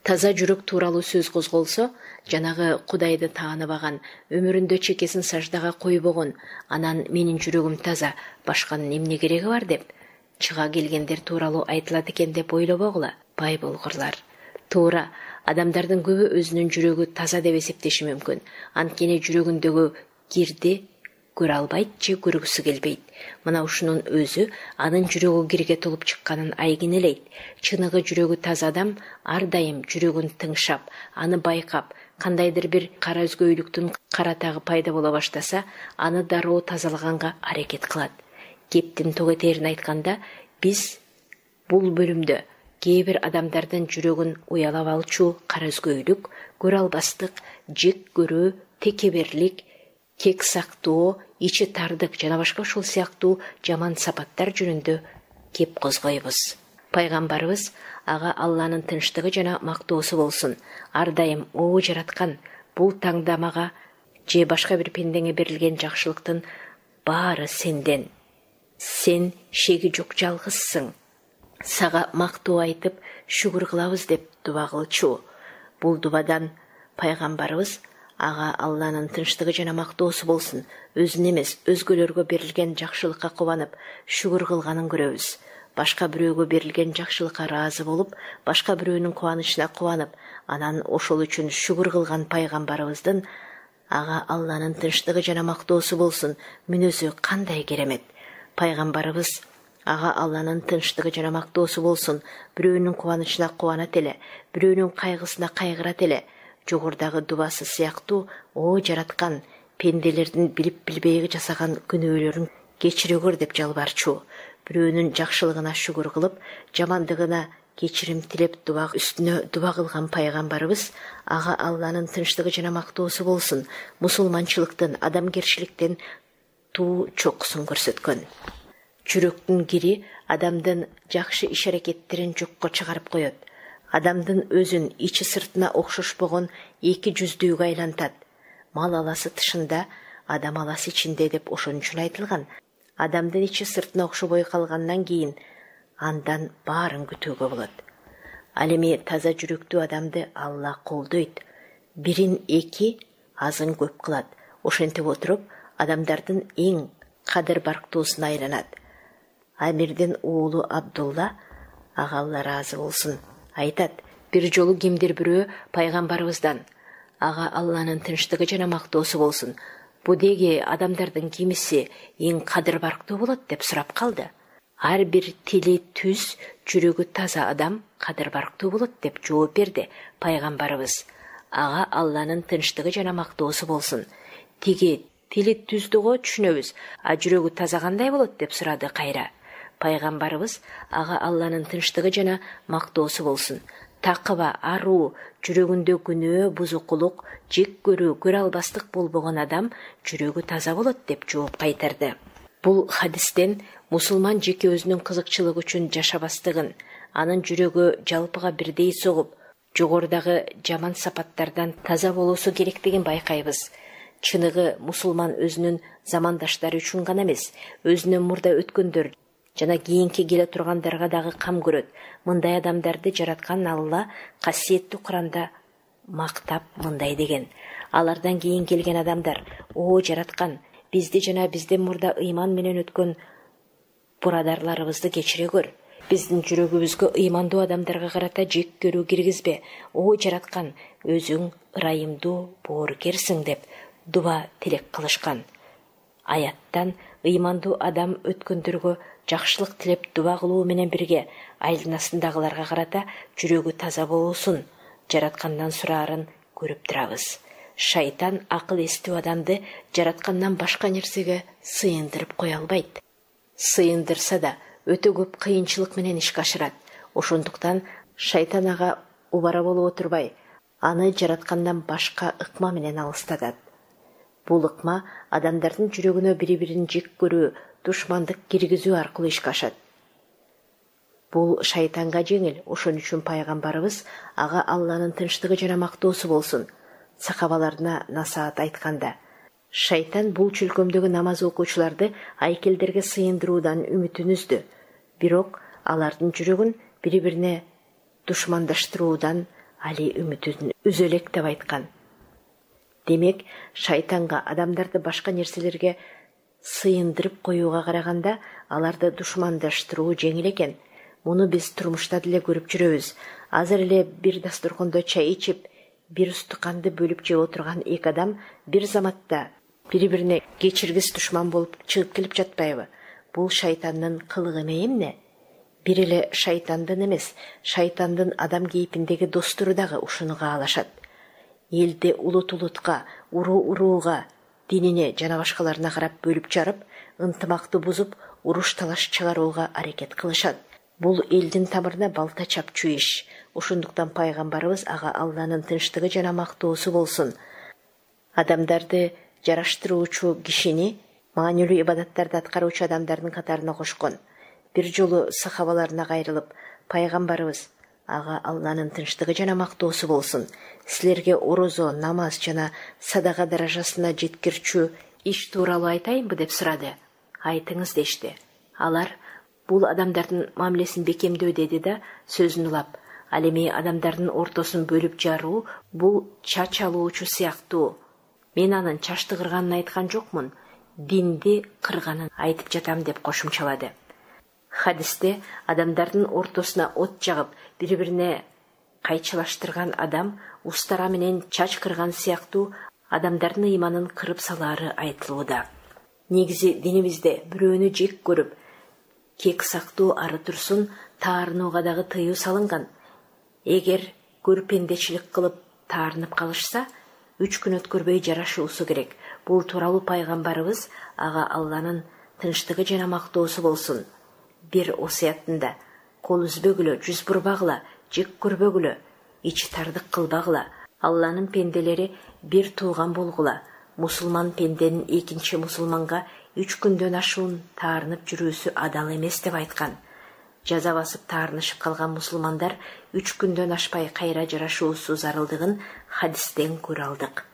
Таза жүрөк тууралуу сөз козголсо, жанагы Кудайды тааныбаган, өмүрүндө чекесин саждага койбогон, анан менин жүрөгүм таза, башканын эмне кереги бар деп чыга келгендер тууралуу айтылат экен деп ойлобогула, бай болгурлар. Туура, адамдардын көбү өзүнүн жүрөгү таза деп эсептеши мүмкүн. Анткени жүрөгүндөгү кирди көрө албайт же көргүсү келбейт. Мына ушунун өзү анын жүрөгү кирге толуп чыкканын айгинелейт. Чыныгы жүрөгү таза адам ар дайым жүрөгүн тыңшап, аны байкап, кандайдыр бир кара өзгөйлүктүн каратагы пайда боло баштаса, аны дароо тазалаганга аракет кылат. Кептин тогетерин айтканда, биз бул бөлүмдө кээ бир адамдардын жүрөгүн уялап алчу кара өзгөйлүк, көрө албастык, жек көрүү, текеберлик, кек сактоо, ичи тардык жана башка ушул сыяктуу жаман сапаттар жөнүндө кеп козгойбуз. Пайгамбарыбыз ага Алланын тынчтыгы жана мактоосу болсун. Ар дайым оо жараткан, Бул таңдамага же башка бир пендеңе берилген жакшылыктын баары сенден. Сен шеги жок жалгызсың. Сага мактоо айтып, шүгүр кылабыз деп дуба кылчу. Бул дубадан пайгамбарыбыз ага Алланын тынчтыгы жана мактоосу болсун, өзүн эмес, өзгөлөргө берилген жакшылыкка кубанып, шүгүр кылганын көрөбүз. Башка бирөөгө берилген жакшылыкка ыраазы болуп, башка бирөөнүн кубанычына кубанып, анан ошол үчүн шүгүр кылган пайгамбарыбыздын ага Алланын тынчтыгы жана мактоосу болсун мүнөзү кандай керемет. Пайгамбарыбыз ага Алланын тынчтыгы жана мактоосу болсун бирөөнүн кубанычына кубанат эле, бирөөнүн кайгысына кайгырат эле. Жогордагы дубасы сыяктуу, о жараткан, пенделердин билип билбейги жасаган күнөөлөрүн кечире көр деп жалбарчу. Бирөөнүн жакшылыгына шүгүр кылып, жамандыгына кечирим тилеп дуба үстүнө дуба кылган пайгамбарыбыз ага Алланын тынчтыгы жана мактоосу болсун мусулманчылыктын, адамгерчиликтин туу чокусун көрсөткөн. Жүрөктүн кири адамдын жакшы иш-аракеттерин жокко чыгарып коет. Адамдын өзүн ичи сыртына окшошпогон эки жүздүүгө айлантат. Мал аласы тышында, адам аласы ичинде деп ошон үчүн айтылган. Адамдын ичи сыртына окшобой калгандан кийин андан баарын күтүүгө болот. Ал эми таза жүрөктүү адамды Алла колдойт. Бирин эки, азын көп кылат. Ошентип отуруп, адамдардын эң кадыр барктуусуна айланат. Амирдин уулу Абдулла, ага Алла ыраазы болсун, айтат: бир жолу кимдир бирөө пайгамбарыбыздан ага Алланын тынчтыгы жана мактоосу болсун, бу деги адамдардын кимиси эң кадыр барктуу болот деп сурап калды. Ар бир тили түз, жүрөгү таза адам кадыр барктуу болот деп жооп берди пайгамбарыбыз. Ага Алланын тынчтыгы жана мактоосу болсун. Тиги тили түздүгө түшүнөбүз, а жүрөгү таза кандай болот деп сурады кайра. Пайгамбарыбыз ага Алланын тынчтыгы жана мактоосу болсун. Такыба, аруу, жүрөгүндө күнөө, бузукулук, жек көрүү, көрө албастык болбогон адам жүрөгү таза болот деп жооп кайтарды. Бул хадистен мусулман жеке өзүнүн кызыкчылыгы үчүн жашабастыгын, анын жүрөгү жалпыга бирдей согуп, жогорудагы жаман сапаттардан таза болуусу керектигин байкайбыз. Чыныгы мусулман өзүнүн замандаштары үчүн гана эмес, өзүнөн мурда өткөндөр жана кийинки келе тургандарга дагы кам көрөт. Мындай адамдарды жараткан Алла касиеттүү Куранда мактап мындай деген: алардан кийин келген адамдар, о жараткан, бизди жана бизден мурда ыйман менен өткөн бурадарларыбызды кечире көр. Биздин жүрөгүбүзгө ыймандуу адамдарга карата жек көрүү киргизбе. О жараткан, өзүң ырайымдуу, боорукерсиң деп дуба тилек кылышкан. Аяттан ыймандуу адам өткөндөргө жакшылык тилеп дуба кылуу менен бирге айланасындагыларга карата жүрөгү таза болуусун жараткандан сураарын көрүп турабыз. Шайтан акыл эстүү адамды жараткандан башка нерсеге сыйындырып кое албайт. Сыйындырса да өтө көп кыйынчылык менен ишке ашырат. Ошондуктан шайтан ага убара болуп отурбай, аны жараткандан башка ыкма менен алыстатат. Бул ыкма адамдардын жүрөгүнө бири-бирин жек көрүү, душмандык киргизүү аркылуу ишке ашат. Бул шайтанга жеңил. Ошон үчүн пайгамбарыбыз ага Алланын тынчтыгы жана мактоосу болсун сахабаларына насаат айтканда: шайтан бул чөлкөмдөгү намаз окуучуларды айкелдерге сыйындыруудан үмүтүн үздү. Бирок алардын жүрөгүн бири-бирине душмандаштыруудан али үмүтүн үзө элек деп айткан. Демек, шайтанга адамдарды башка нерселерге сыйындырып коюуга караганда аларды душмандаштыруу жеңил экен. Муну биз турмушта деле көрүп жүрөбүз. Азыр эле бир дасторкондо чай ичип, бир устуканды бөлүп жеп отурган эки адам бир заматта бири-бирине кечиргис душман болуп чыгып келип жатпайбы? Бул шайтандын кылыгы эмне? Бир эле шайтандын эмес, шайтандын адам кейпиндеги достору дагы ушуну каалашат. Элди улут-улутка, уруу-урууга, динине жана башкаларына карап бөлүп жарып, ынтымакты бузуп, уруш талаш чыгарууга аракет кылышат. Бул элдин тамырына балта чапчу иш. Ошондуктан пайгамбарыбыз ага Алланын тынчтыгы жана мактоосу болсун адамдарды жараштыруучу кишини маанилүү ибадаттарды аткаруучу адамдардын катарына кошкон. Бир жолу сахабаларына кайрылып, пайгамбарыбыз ага Алланын тынчтыгы жана мактоосу болсун. Силерге орозо, намаз жана садака даражасына жеткирчү иш тууралуу айтайынбы деп сурады. Айтыңыз дешти. Алар бул адамдардын мамилесин бекемдөө деди да сөзүн улап, ал эми адамдардын ортосун бөлүп жаруу бул чач алуучу сыяктуу. Мен анын чачты кырганын айткан жокмун, динди кырганын айтып жатам деп кошумчалады. Хадисте адамдардын ортосуна от жагып, бири-бирине кайчылаштырган адам устара менен чач кырган сыяктуу адамдардын ыйманын кырып салаары айтылууда. Негизи динибизде бирөөнү жек көрүп, кек сактуу ары турсун таарынууга дагы тыюу салынган. Эгер көрпендечилик кылып таарынып калышса, 3 күн өткөрбөй жарашуусу керек. Бул тууралуу пайгамбарыбыз, ага Алланын тынчтыгы жана мактоосу болсун, бир осуятында: кол үзбөгүлө, жүз бурбагыла, жек көрбөгүлө, ичи тардык кылбагыла, Алланын пенделери бир тууган болгула, мусулман пенденин экинчи мусулманга 3 күндөн ашуун таарынып жүрүүсү адал эмес деп айткан. Жаза басып таарынышып калган мусулмандар 3 күндөн ашпай кайра жарашуусу зарылдыгын хадистен көрө алдык.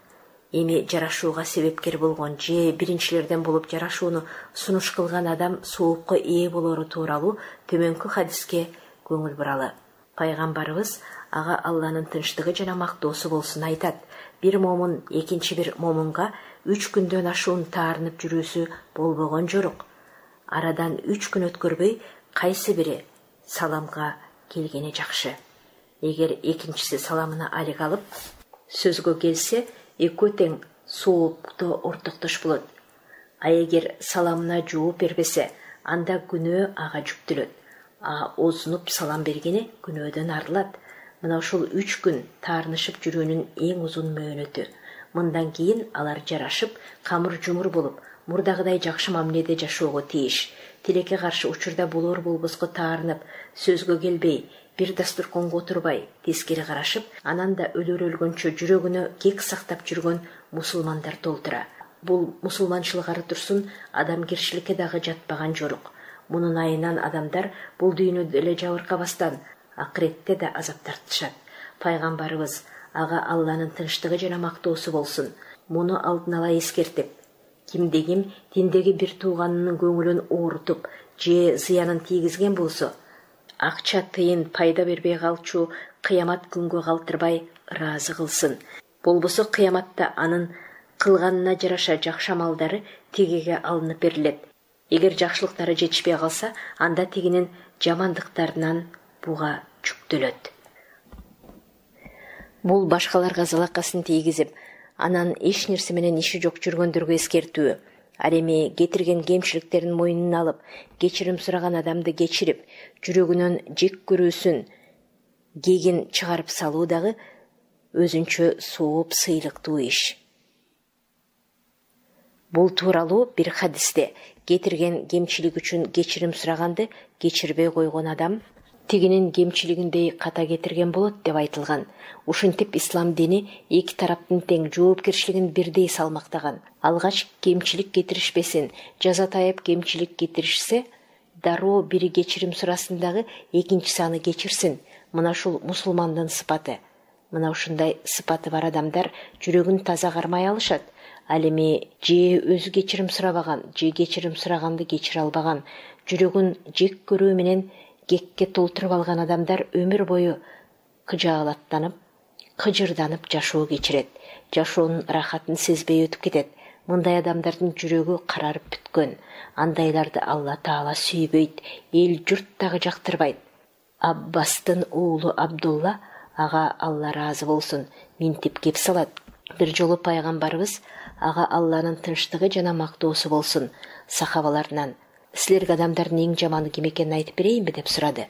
Эми жарашууга себепкер болгон же биринчилерден болуп жарашууну сунуш кылган адам соопко ээ болору тууралуу төмөнкү хадиске көңүл буралы. Пайгамбарыбыз, ага Алланын тынчтыгы жана мактоосу болсун, айтат: бир момун экинчи бир момунга 3 күндөн ашуун таарынып жүрүүсү болбогон жорок. Арадан 3 күн өткөрбөй кайсы бири саламга келгени жакшы. Эгер экинчиси саламына алик алып сөзгө келсе, экөө тең соопто ортоктош болот. А эгер саламына жооп бербесе, анда күнөө ага жүктөлөт. А озунуп салам бергени күнөөдөн арылат. Мына ушул 3 күн таарынышып жүрүүнүн эң узун мөөнөтү. Мындан кийин алар жарашып, камыр-жумур болуп, мурдагыдай жакшы мамиледе жашоого тийиш. Тилекке каршы учурда болор болбоско таарынып, сөзгө келбей, бир дастурконго отурбай, тескери карашып, анан да өлөр өлгөнчө жүрөгүнө кек сактап жүргөн мусулмандар толтура. Бул мусулманчылык ары турсун адамгерчиликке дагы жатпаган жорок. Мунун айынан адамдар бул дүйнөдө эле жабыркабастан акыретте да азап тартышат. Пайгамбарыбыз, ага Алланын тынчтыгы жана мактоосу болсун, муну алдын ала эскертип, кимде-ким диндеги бир тууганынын көңүлүн оорутуп же зыянын тийгизген болсо, акча тыйын пайда бербей калчу кыямат күнгө калтырбай ыраазы кылсын. Болбосо кыяматта анын кылганына жараша жакшы амалдары тигиге алынып берилет. Эгер жакшылыктары жетишпей калса, анда тигинин жамандыктарынан буга жүктөлөт. Бул башкаларга залакасын тийгизип, анан эч нерсе менен иши жок жүргөндөргө эскертүү. Ал эми кетирген кемчиликтерин мойнуна алып, кечирим сураган адамды кечирип, жүрөгүнөн жек көрүүсүн, кегин чыгарып салуу дагы өзүнчө сооп сыйлыктуу иш. Бул тууралуу бир хадисте кетирген кемчилик үчүн кечирим сураганды кечирбей койгон адам тигинин кемчилигиндей ката кетирген болот деп айтылган. Ушинтип ислам дини эки тараптын тең жоопкерчилигин бирдей салмактаган. Алгач кемчилик кетиришпесин, жаза тайып кемчилик кетиришсе, дароо бири кечирим сурасын дагы экинчиси аны кечирсин. Мына ушул мусулмандын сыпаты. Мына ушундай сыпаты бар адамдар жүрөгүн таза кармай алышат. Ал эми же өзү кечирим сурабаган, же кечирим сураганды кечире албаган, жүрөгүн жек көрүү менен кекке толтуруп алган адамдар өмүр бою кыжаалаттанып, кыжырданып жашоо кечирет. Жашоонун рахатын сезбей өтүп кетет. Мындай адамдардын жүрөгү карарып бүткөн. Андайларды Алла Таала сүйбөйт, эл журт дагы жактырбайт. Аббастын уулу Абдулла, ага Алла ыраазы болсун, минтип кеп салат. Бир жолу пайгамбарыбыз, ага Алланын тынчтыгы жана мактоосу болсун, сахабаларынан: силерге адамдардын эң жаманы ким экенин айтып берейинби деп сурады.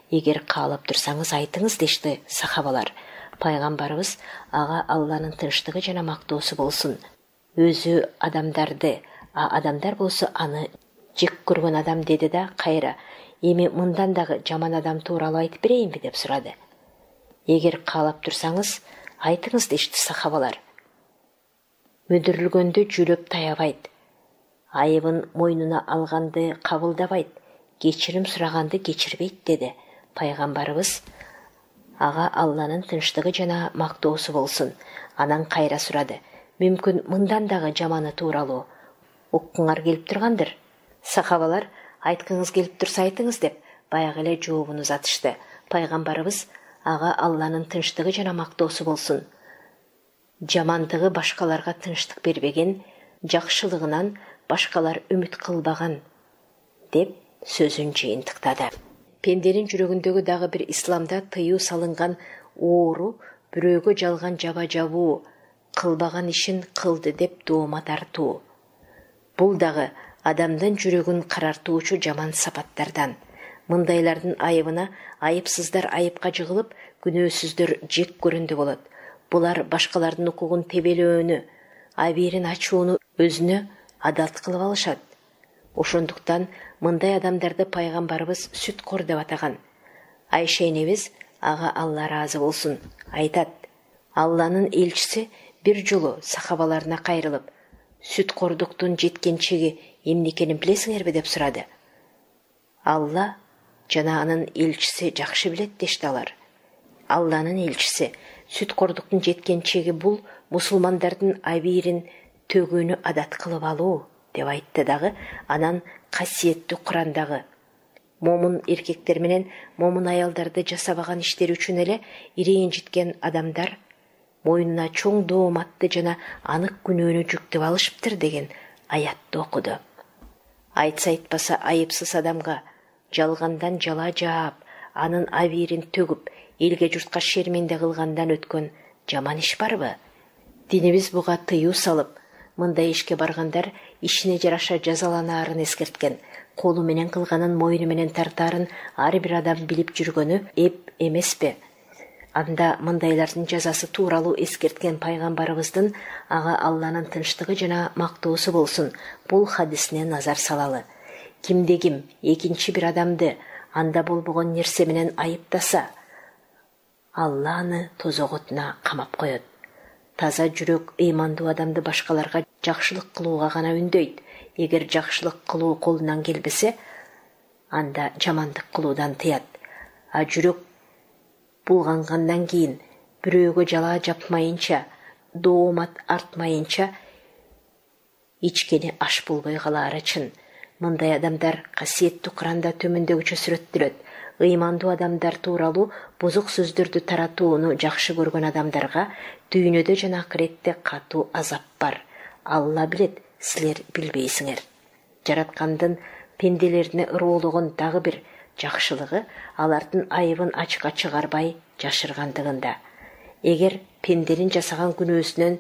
Эгер каалап турсаңыз айтыңыз дешти сахабалар. Пайгамбарыбыз, ага Алланын тынчтыгы жана мактоосу болсун, өзү адамдарды, адамдар болсо аны жек көргөн адам деди да кайра: эми мындан дагы жаман адам тууралуу айтып берейинби деп сурады. Эгер каалап турсаңыз айтыңыз дешти сахабалар. Мүдүрүлгөндү жүлөп таябайт, айыбын мойнуна алганды кабылдабайт, кечирим сураганды кечирбейт деди. Пайгамбарыбыз, Ага Алланын тынчтыгы жана мактоосу болсун. Анан кайра сурады. Мүмкүн мындан дагы жаманы тууралуу уккуңар келип тургандыр. Сахабалар айткыңыз келип турса айтыңыз деп баягы эле жообун узатышты. Пайгамбарыбыз ага Алланын тынчтыгы жана мактоосу болсун. Жамандыгы башкаларга тынчтык бербеген, жакшылыгынан башкалар үмүт кылбаган деп сөзүн жыйынтыктады. Пенденин жүрөгүндөгү дагы бир исламда тыюу салынган оору бирөөгө жалган жаба жабуу, кылбаган ишин кылды деп доома тартуу. Бул дагы адамдын жүрөгүн карартуучу жаман сапаттардан. Мындайлардын айыбына айыпсыздар айыпка жыгылып, күнөөсүздөр жек көрөндө болот. Булар башкалардын укугун тебелөөнү, абийирин ачууну өзүнө адалт кылып алышат. Ошондуктан мындай адамдарды пайгамбарыбыз сүткор деп атаган. Айша энебиз, ага Алла ыраазы болсун, айтат: Алланын элчиси бир жолу сахабаларына кайрылып, сүткордуктун жеткен чеги эмне экенин билесиңерби деп сурады. Алла жана анын элчиси жакшы билет дешти алар. Алланын элчиси сүткордуктун жеткен чеги бул мусулмандардын абийирин төгүүнү адат кылып алуу деп айтты дагы. Анан касиеттүү Курандагы момун эркектер менен момун аялдарды жасабаган иштери үчүн эле иренжиткен адамдар мойнуна чоң дооматты жана анык күнөөнү жүктөп алышыптыр деген аятты окуду. Айтса айтпаса айыпсыз адамга жалгандан жала жаап, анын абийирин төгүп, элге журтка шерменде кылгандан өткөн жаман иш барбы? Динибиз буга тыюу салып, мындай ишке баргандар ишине жараша жазаланаарын эскерткен. Колу менен кылганын мойну менен тартаарын ар бир адам билип жүргөнү эп эмеспи? Анда мындайлардын жазасы тууралуу эскерткен пайгамбарыбыздын ага Алланын тынчтыгы жана мактоосу болсун бул хадисине назар салалы. Кимде ким экинчи бир адамды анда болбогон нерсе менен айыптаса, Алла аны тозок отуна камап коет. Таза жүрөк ыймандуу адамды башкаларга жакшылык кылууга гана үндөйт. Эгер жакшылык кылуу колунан келбесе, анда жамандык кылуудан тыят. А жүрөк булгангандан кийин бирөөгө жала жапмайынча, доомат артмайынча ичкени аш болбой калаары чын. Мындай адамдар касиеттүү Куранда төмөндөгүчө сүрөттөлөт. Ыймандуу адамдар тууралуу бузук сөздөрдү таратууну жакшы көргөн адамдарга дүйнөдө жана акыретте катуу азап бар. Алла билет, силер билбейсиңер. Жараткандын пенделерине ыроологон дагы бир жакшылыгы алардын айыбын ачыкка чыгарбай жашыргандыгында. Эгер пенделин жасаган күнөөсүнөн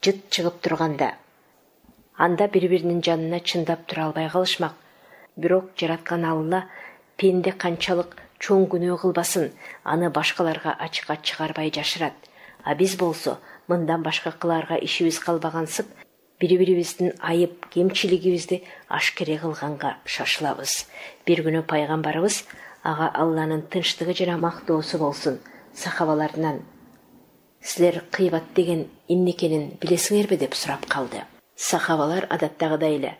жыт чыгып турганда, анда бири-биринин жанына чындап тура албай калышмак. Бирок жараткан Алла пенде канчалык чоң күнөө кылбасын, аны башкаларга ачыкка чыгарбай жашырат. А биз болсо мындан башка кыларга ишибиз калбагансып, бири-бирибиздин айып, кемчилигибизди ашкере кылганга шашылабыз. Бир күнү пайгамбарыбыз ага Алланын тынчтыгы жана мактоосу болсун сахабаларынан: "Силер кыйбат деген эмне экенин билесиңерби?" деп сурап калды. Сахабалар адаттагыдай эле: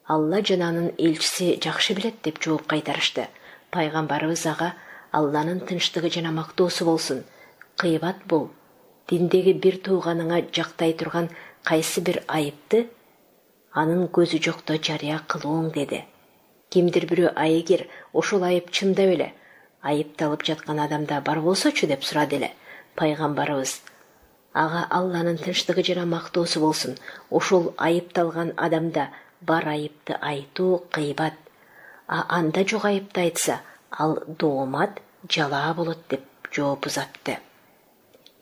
"Алла жана анын элчиси жакшы билет" деп жооп кайтарышты. Пайгамбарыбыз ага Алланын тынчтыгы жана мактоосу болсун: "Кыйбат бул диндеги бир тууганыңа жактай турган кайсы бир айыпты анын көзү жокто жарыя кылууң" деди. Кимдир бирөө айыгер ошол айып чындап эле айыпталып жаткан адамда бар болсочу деп сурады эле. Пайгамбарыбыз: "Ага Алланын тынчтыгы жана мактоосу болсун, ошол айыпталган адамда бар айыпты айтуу кыйбат. А анда жок айыпты айтса, ал доомат, жалаа болот" деп жооп узатты.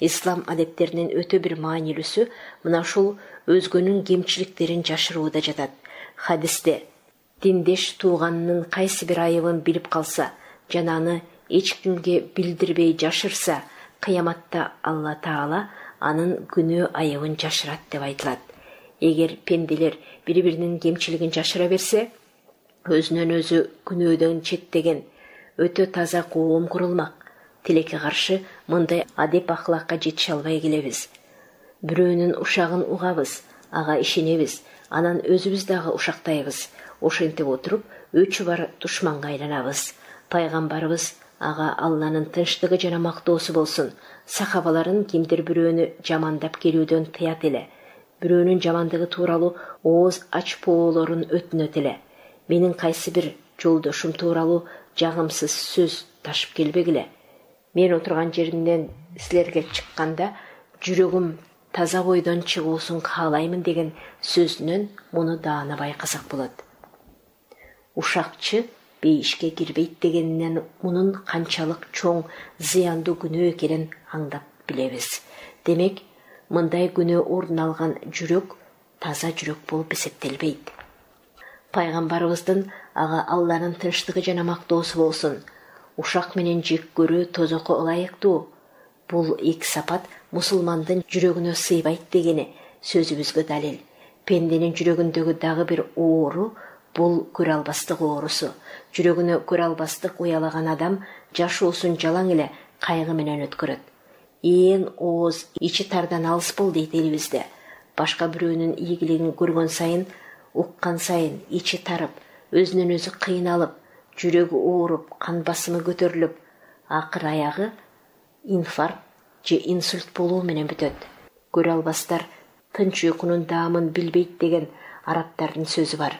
Ислам адептеринин өтө бир маанилүүсү мына ушул өзгөнүн кемчиликтерин жашырууда жатат. Хадисте: "Диндеш тууганынын кайсы бир айыбын билип калса жана аны эч кимге билдирбей жашырса, кыяматта Алла Таала анын күнөө айыбын жашырат" деп айтылат. Эгер пенделер бири-биринин кемчилигин жашыра берсе, өзүнөн өзү күнөөдөн четтеген өтө таза коом курулмак. Тилекке каршы мындай адеп ахлакка жетише албай келебиз. Бирөөнүн ушагын угабыз, ага ишенебиз, анан өзүбүз дагы ушактайбыз. Ошентип отуруп өчү бар душманга айланабыз. Пайгамбарыбыз ага Алланын тынчтыгы жана мактоосу болсун. Сахабаларын кимдир бирөөнү жамандап келүүдөн тыят эле. Бирөөнүн жамандыгы тууралуу ооз ачпоолорун өтүнөт эле. Менин кайсы бир жолдошум тууралуу жагымсыз сөз ташып келбегиле. Мен отурган жеримден силерге чыкканда жүрөгүм таза бойдон чыгуусун каалаймын деген сөзүнөн муну даана байкасак болот. Ушакчы бейишке кирбейт дегенинен мунун канчалык чоң зыяндуу күнөө экенин аңдап билебиз. Демек, мындай күнөө орун алган жүрөк таза жүрөк болуп эсептелбейт. Пайгамбарыбыздын ага Алланын тынчтыгы жана мактоосу болсун. Ушак менен жек көрүү тозокко ылайыктуу. Бул эки сапат мусулмандын жүрөгүнө сыйбайт дегени сөзүбүзгө далил. Пенденин жүрөгүндөгү дагы бир оору бул көрө албастык оорусу. Жүрөгүнө көрө албастык уялаган адам жашоосун жалаң эле кайгы менен өткөрөт. Ээн ооз ичи тардан алыс бол дейт элибизде. Башка бирөөнүн ийгилигин көргөн сайын, уккан сайын ичи тарып, өзүнөн өзү кыйналып, жүрөгү ооруп, кан басымы көтөрүлүп, акыр аягы инфаркт же инсульт болуу менен бүтөт. Көрө албастар тынч уйкунун даамын билбейт деген арабтардын сөзү бар.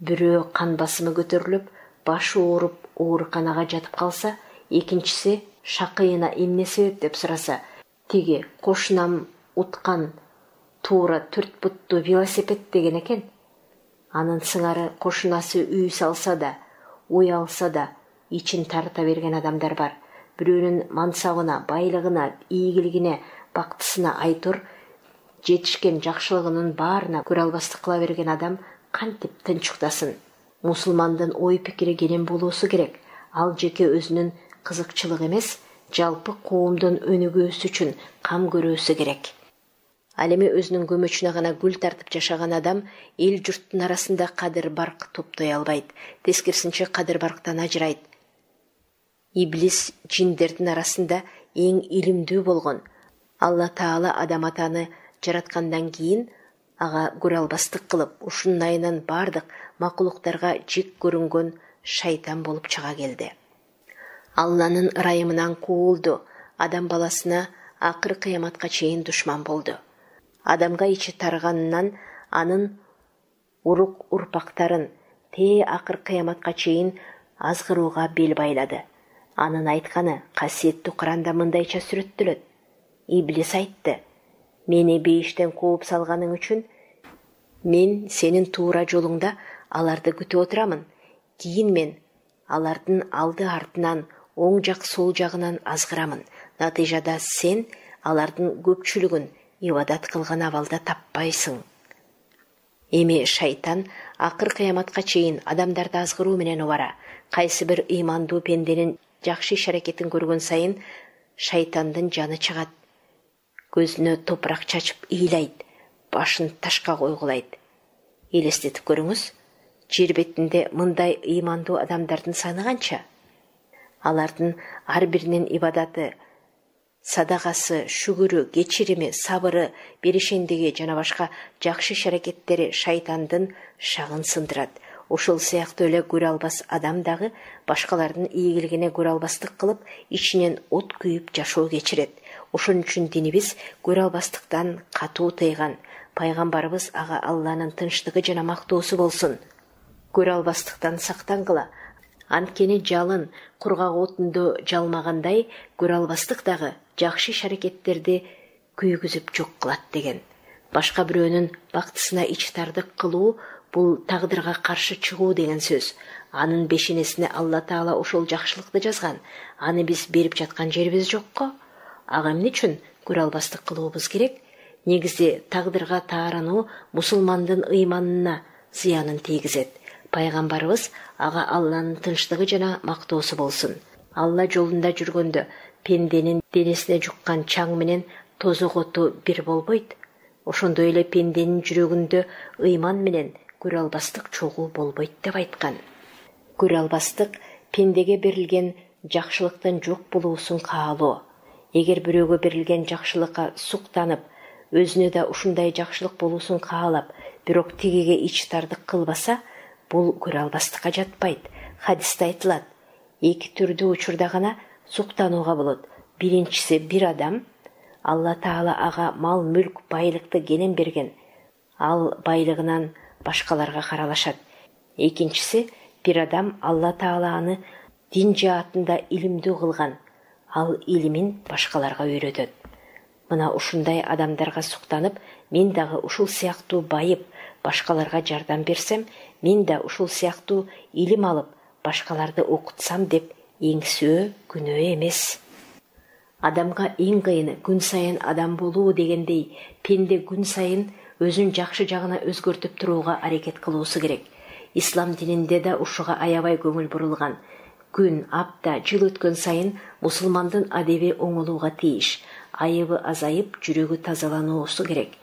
Бирөө кан басымы көтөрүлүп, башы ооруп, ооруканага жатып калса, экинчиси шакыйына эмне себеп деп сураса, тиги кошунам уткан туура 4 буттуу велосипед деген экен. Анын сыңары кошунасы үй салса да, уялса да, ичин тарта берген адамдар бар. Бирөөнүн мансабына, байлыгына, ийгилигине, бактысына айтор, жетишкен жакшылыгынын баарына көрө албастык кыла берген адам кантип тынчуктасын? Мусулмандын ой пикири кенен болуусу керек. Ал жеке өзүнүн кызыкчылыгы эмес, жалпы коомдун өнүгүүсү үчүн кам көрүүсү керек. Ал эми өзүнүн көмөчүнө гана гүл тартып жашаган адам эл журттун арасында кадыр барк топтой албайт. Тескерисинче кадыр барктан ажырайт. Иблис жиндердин арасында эң илимдүү болгон. Алла Таала Адам атаны жараткандан кийин ага көрө албастык кылып, ушунун айынан бардык макулуктарга жек көрүнгөн шайтан болуп чыга келди. Алланын ырайымынан куулду, адам баласына акыр кыяматка чейин душман болду. Адамга ичи тарганынан анын урук урпактарын акыр кыяматка чейин азгырууга бел байлады. Анын айтканы касиеттүү Куранда мындайча сүрөттөлөт. Иблис айтты: "Мени бейиштен кууп салганың үчүн мен сенин туура жолуңда аларды күтүп отурамын. Кийин мен алардын алды артынан, оң жак сол жагынан азгырамын. Натыйжада сен алардын көпчүлүгүн ибадат кылган абалда таппайсың." Эми шайтан акыр кыяматка чейин адамдарды азгыруу менен убара. Кайсы бир ыймандуу пенденин жакшы иш аракетин көргөн сайын шайтандын жаны чыгат. Көзүнө топурак чачып ыйлайт, башын ташка койгулайт. Элестетип көрүңүз, жер бетинде мындай ыймандуу адамдардын саны канча? Алардын ар биринин ибадаты, садагасы, шүгүрү, кечирими, сабыры, беришендиги жана башка жакшы иш аракеттери шайтандын шагын сындырат. Ошол сыяктуу эле көрө албас адам дагы башкалардын ийгилигине көрө албастык кылып, ичинен от күйүп жашоо кечирет. Ошон үчүн динибиз көрө албастыктан катуу тыйган. Пайгамбарыбыз ага Алланын тынчтыгы жана мактоосу болсун. Көрө албастыктан сактангыла. Анткени жалын кургак отунду жалмагандай, көрө албастык дагы жакшы иш аракеттерди күйгүзүп жок кылат деген. Башка бирөөнүн бактысына ичтардык кылуу бул тагдырга каршы чыгуу деген сөз. Анын бешенесине Алла Таала ошол жакшылыкты жазган. Аны биз берип жаткан жерибиз жокко. Ага эмне үчүн көрө албастык кылуубуз керек? Негизи тагдырга таарануу мусулмандын ыйманына зыянын тийгизет. Пайгамбарыбыз ага Алланын тынчтыгы жана мактоосу болсун. Алла жолунда жүргөндө пенденин денесине жуккан чаң менен тозок оту бир болбойт. Ошондой эле пенденин жүрөгүндө ыйман менен көрө албастык чогуу болбойт деп айткан. Көрө албастык пендеге берилген жакшылыктын жок болуусун каалоо. Эгер бирөөгө берилген жакшылыкка суктанып, өзүнө да ушундай жакшылык болуусун каалап, бирок тигиге ичтардык кылбаса, бул көрө албастыкка жатпайт. Хадисте айтылат: Эки түрдүү учурда гана суктанууга болот. Биринчиси, бир адам Алла Таала ага мал, мүлк, байлыкты келен берген. Ал байлыгынан башкаларга каралашат. Экинчиси, бир адам Алла Таала аны дин жаатында илимдүү кылган. Ал илимин башкаларга үйрөтөт. Мына ушундай адамдарга суктанып, мен дагы ушул сыяктуу байып, башкаларга жардам берсем, мен да ушул сыяктуу илим алып, башкаларды окутсам деп эңсөө күнөө эмес. Адамга эң кыйыны күн сайын адам болуу дегендей, пенде күн сайын өзүн жакшы жагына өзгөртүп турууга аракет кылуусу керек. Ислам дининде да ушуга аябай көңүл бурулган. Күн, апта, жыл өткөн сайын мусулмандын адеби оңолууга тийиш, айыбы азайып, жүрөгү тазалануусу керек.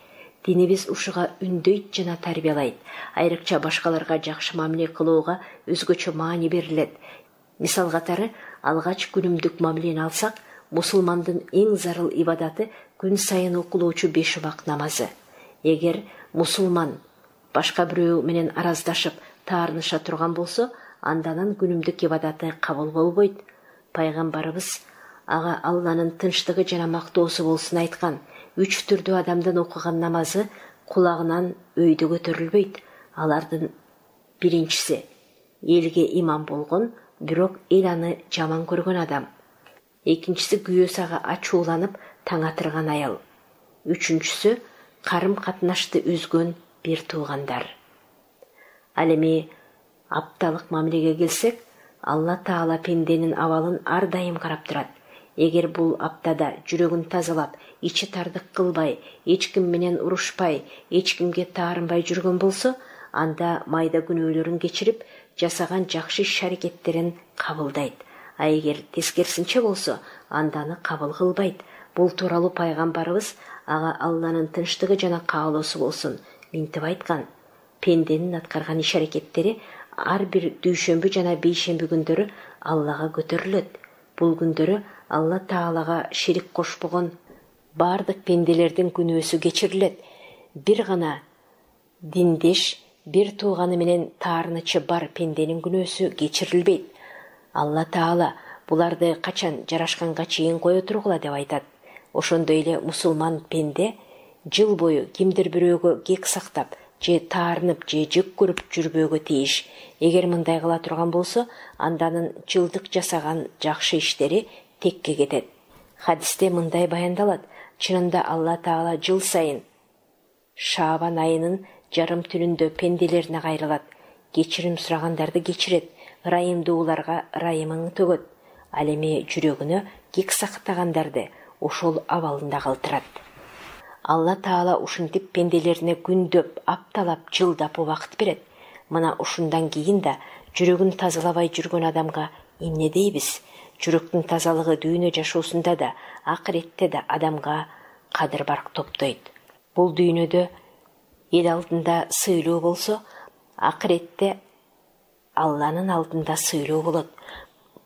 Динибиз ушуга үндөйт жана тарбиялайт. Айрыкча башкаларга жакшы мамиле кылууга өзгөчө маани берилет. Мисал катары, алгач күнүмдүк мамилени алсак, мусулмандын эң зарыл ибадаты күн сайын окулуучу 5 убак намазы. Эгер мусулман башка бирөө менен араздашып, таарыныша турган болсо, анданын күнүмдүк ибадаты кабыл болбойт. Пайгамбарыбыз ага Алланын тынчтыгы жана мактоосу болсун айткан. 3 түрдүү адамдын окуган намазы кулагынан өйдө көтөрүлбөйт. Алардын биринчиси элге имам болгон, бирок эл аны жаман көргөн адам. Экинчиси күйөөсү ага ачууланып, таң атырган аял. Үчүнчүсү карым катнашты үзгөн бир туугандар. Ал эми апталык мамилеге келсек, Алла Таала пенденин абалын ар дайым карап турат. Эгер бул аптада жүрөгүн тазалап, ичи тардык кылбай, эч ким менен урушпай, эч кимге таарынбай жүргөн болсо, анда майда күнөөлөрүн кечирип, жасаган жакшы иш-аракеттерин кабылдайт. А эгер тескерисинче болсо, анда аны кабыл кылбайт. Бул тууралуу пайгамбарыбыз ага Алланын тынчтыгы жана каалоосу болсун минтип айткан. Пенденин аткарган иш-аракеттери ар бир дүйшөмбү жана бейшемби күндөрү Аллага көтөрүлөт. Бул күндөрү Алла Таалага шерик кошпогон бардык пенделердин күнөөсү кечирилет. Бир гана диндеш, бир тууганы менен таарынычы бар пенденин күнөөсү кечирилбейт. Алла Таала буларды качан жарашканга чейин кое тургула деп айтат. Ошондой эле мусулман пенде жыл бою кимдир бирөөгө кек сактап, же таарынып, же жек көрүп жүрбөөгө тийиш. Эгер мындай кыла турган болсо, анданын жылдык жасаган жакшы иштери текке кетет. Хадисте мындай баяндалат: чынында Алла Таала жыл сайын Шаабан айынын жарым түнүндө пенделерине кайрылат, кечирим сурагандарды кечирет, ырайымдууларга ырайымын төгөт. Ал эми жүрөгүнө кек сактагандарды ошол абалында калтырат. Алла Таала ушинтип пенделерине күндөп, апталап, жылдап убакыт берет. Мына ушундан кийин да жүрөгүн тазалабай жүргөн адамга эмне дейбиз? Жүрөктүн тазалыгы дүйнө жашоосунда да, акыретте да адамга кадыр барк топтойт. Бул дүйнөдө эл алдында сыйлуу болсо, акыретте Алланын алдында сыйлуу болот.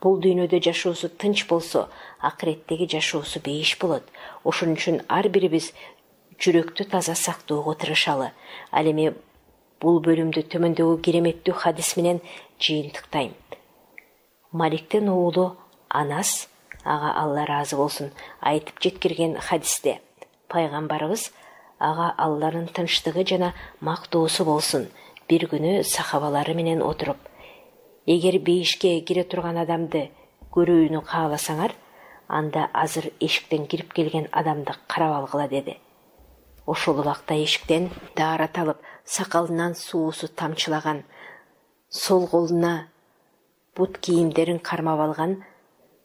Бул дүйнөдө жашоосу тынч болсо, акыреттеги жашоосу бейиш болот. Ошон үчүн ар бирибиз жүрөктү таза сактоого тырышалы. Ал эми бул бөлүмдү төмөндөгү кереметтүү хадис менен жыйынтыктайм. Маликтин уулу Анас, ага Алла ыраазы болсун, айтып жеткирген хадисте пайгамбарыбыз ага Алланын тынчтыгы жана мактоосу болсун, бир күнү сахабалары менен отуруп: эгер бейишке кире турган адамды көрүүнү кааласаңар, анда азыр эшиктен кирип келген адамды карап алгыла деди. Ошол убакта эшиктен даарат алып, сакалынан суусу тамчылаган, сол колуна бут кийимдерин кармап алган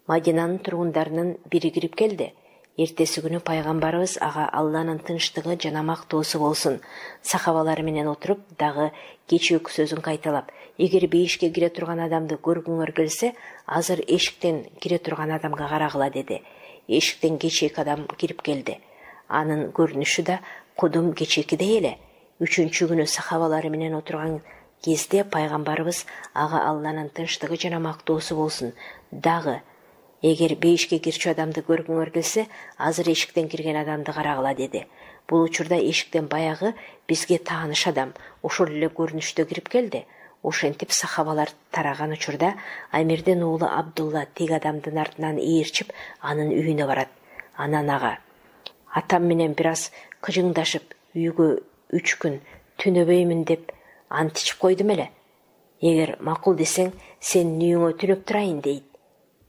Мадинанын тургундарынын бири кирип келди. Эртеси күнү пайгамбарыбыз ага Алланын тынчтыгы жана мактоосу болсун, сахабалары менен отуруп, дагы кечээки сөзүн кайталап: эгер бейишке кире турган адамды көргүңөр келсе, азыр эшиктен кире турган адамга карагыла деди. Эшиктен кечээки адам кирип келди. Анын көрүнүшү да кудум кечээкидей эле. 3-күнү сахабалары менен отурган кезде пайгамбарыбыз ага Алланын тынчтыгы жана мактоосу болсун, дагы эгер бейишке кирчү адамды көргүңөр келсе, азыр эшиктен кирген адамды карагыла деди. Бул учурда эшиктен баягы бизге тааныш адам ошол эле көрүнүштө кирип келди. Ошентип сахабалар тараган учурда Амирдин уулу Абдулла тиг адамдын артынан ээрчип анын үйүнө барат. Анан ага: "Атам менен бир аз кыжыңдашып, үйгө 3 күн түнөбөймүн деп ант ичип койдум эле. Эгер макул десең, сенин үйүңө түнөп турайын" дейт.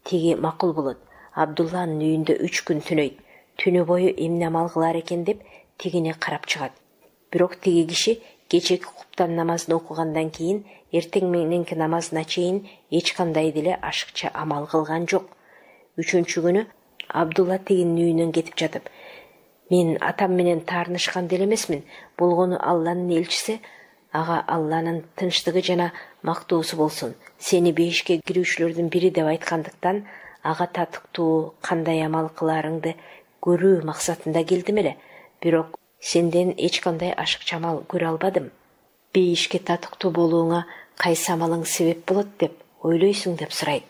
Тиги макул болот. Абдулланын үйүндө 3 күн түнөйт. Түнү бою эмне амал кылар экен деп тигине карап чыгат. Бирок тиги киши кечеки куптан намазын окугандан кийин эртең мененки намазына чейин эч кандай деле ашыкча амал кылган жок. 3-чү күнү Абдулла тигинин үйүнөн кетип жатып: "Мен атам менен таарынышкан деле эмесмин. Болгону Алланын элчиси, ага Алланын тынчтыгы жана мактоосу болсун. Сени бейишке кирүүчүлөрдүн бири деп айткандыктан ага татыктуу кандай амал кыларыңды көрүү максатында келдим эле. Бирок сенден эч кандай ашыкча амал көрө албадым. Бейишке татыктуу болууңа кайсы амалың себеп болот деп ойлойсуң" деп сурайт.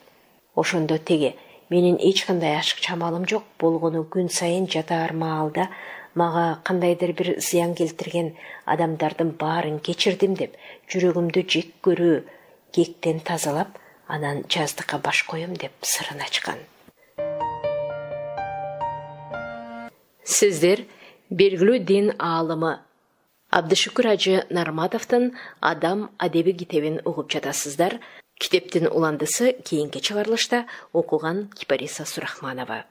Ошондо теги: "Менин эч кандай ашыкча амалым жок. Болгону күн сайын жатаар маалда мага кандайдыр бир зыян келтирген адамдардын баарын кечирдим" деп жүрөгүмдү жек көрүү кектен тазалап, анан жаздыкка баш коем деп сырын ачкан. Сиздер белгилүү дин аалымы Абдышүкүр Ажы Нарматовдун Адам адеби китебин угуп жатасыздар. Китептин уландысы кийинки чыгарылышта окуган Кипариса Сурахманова.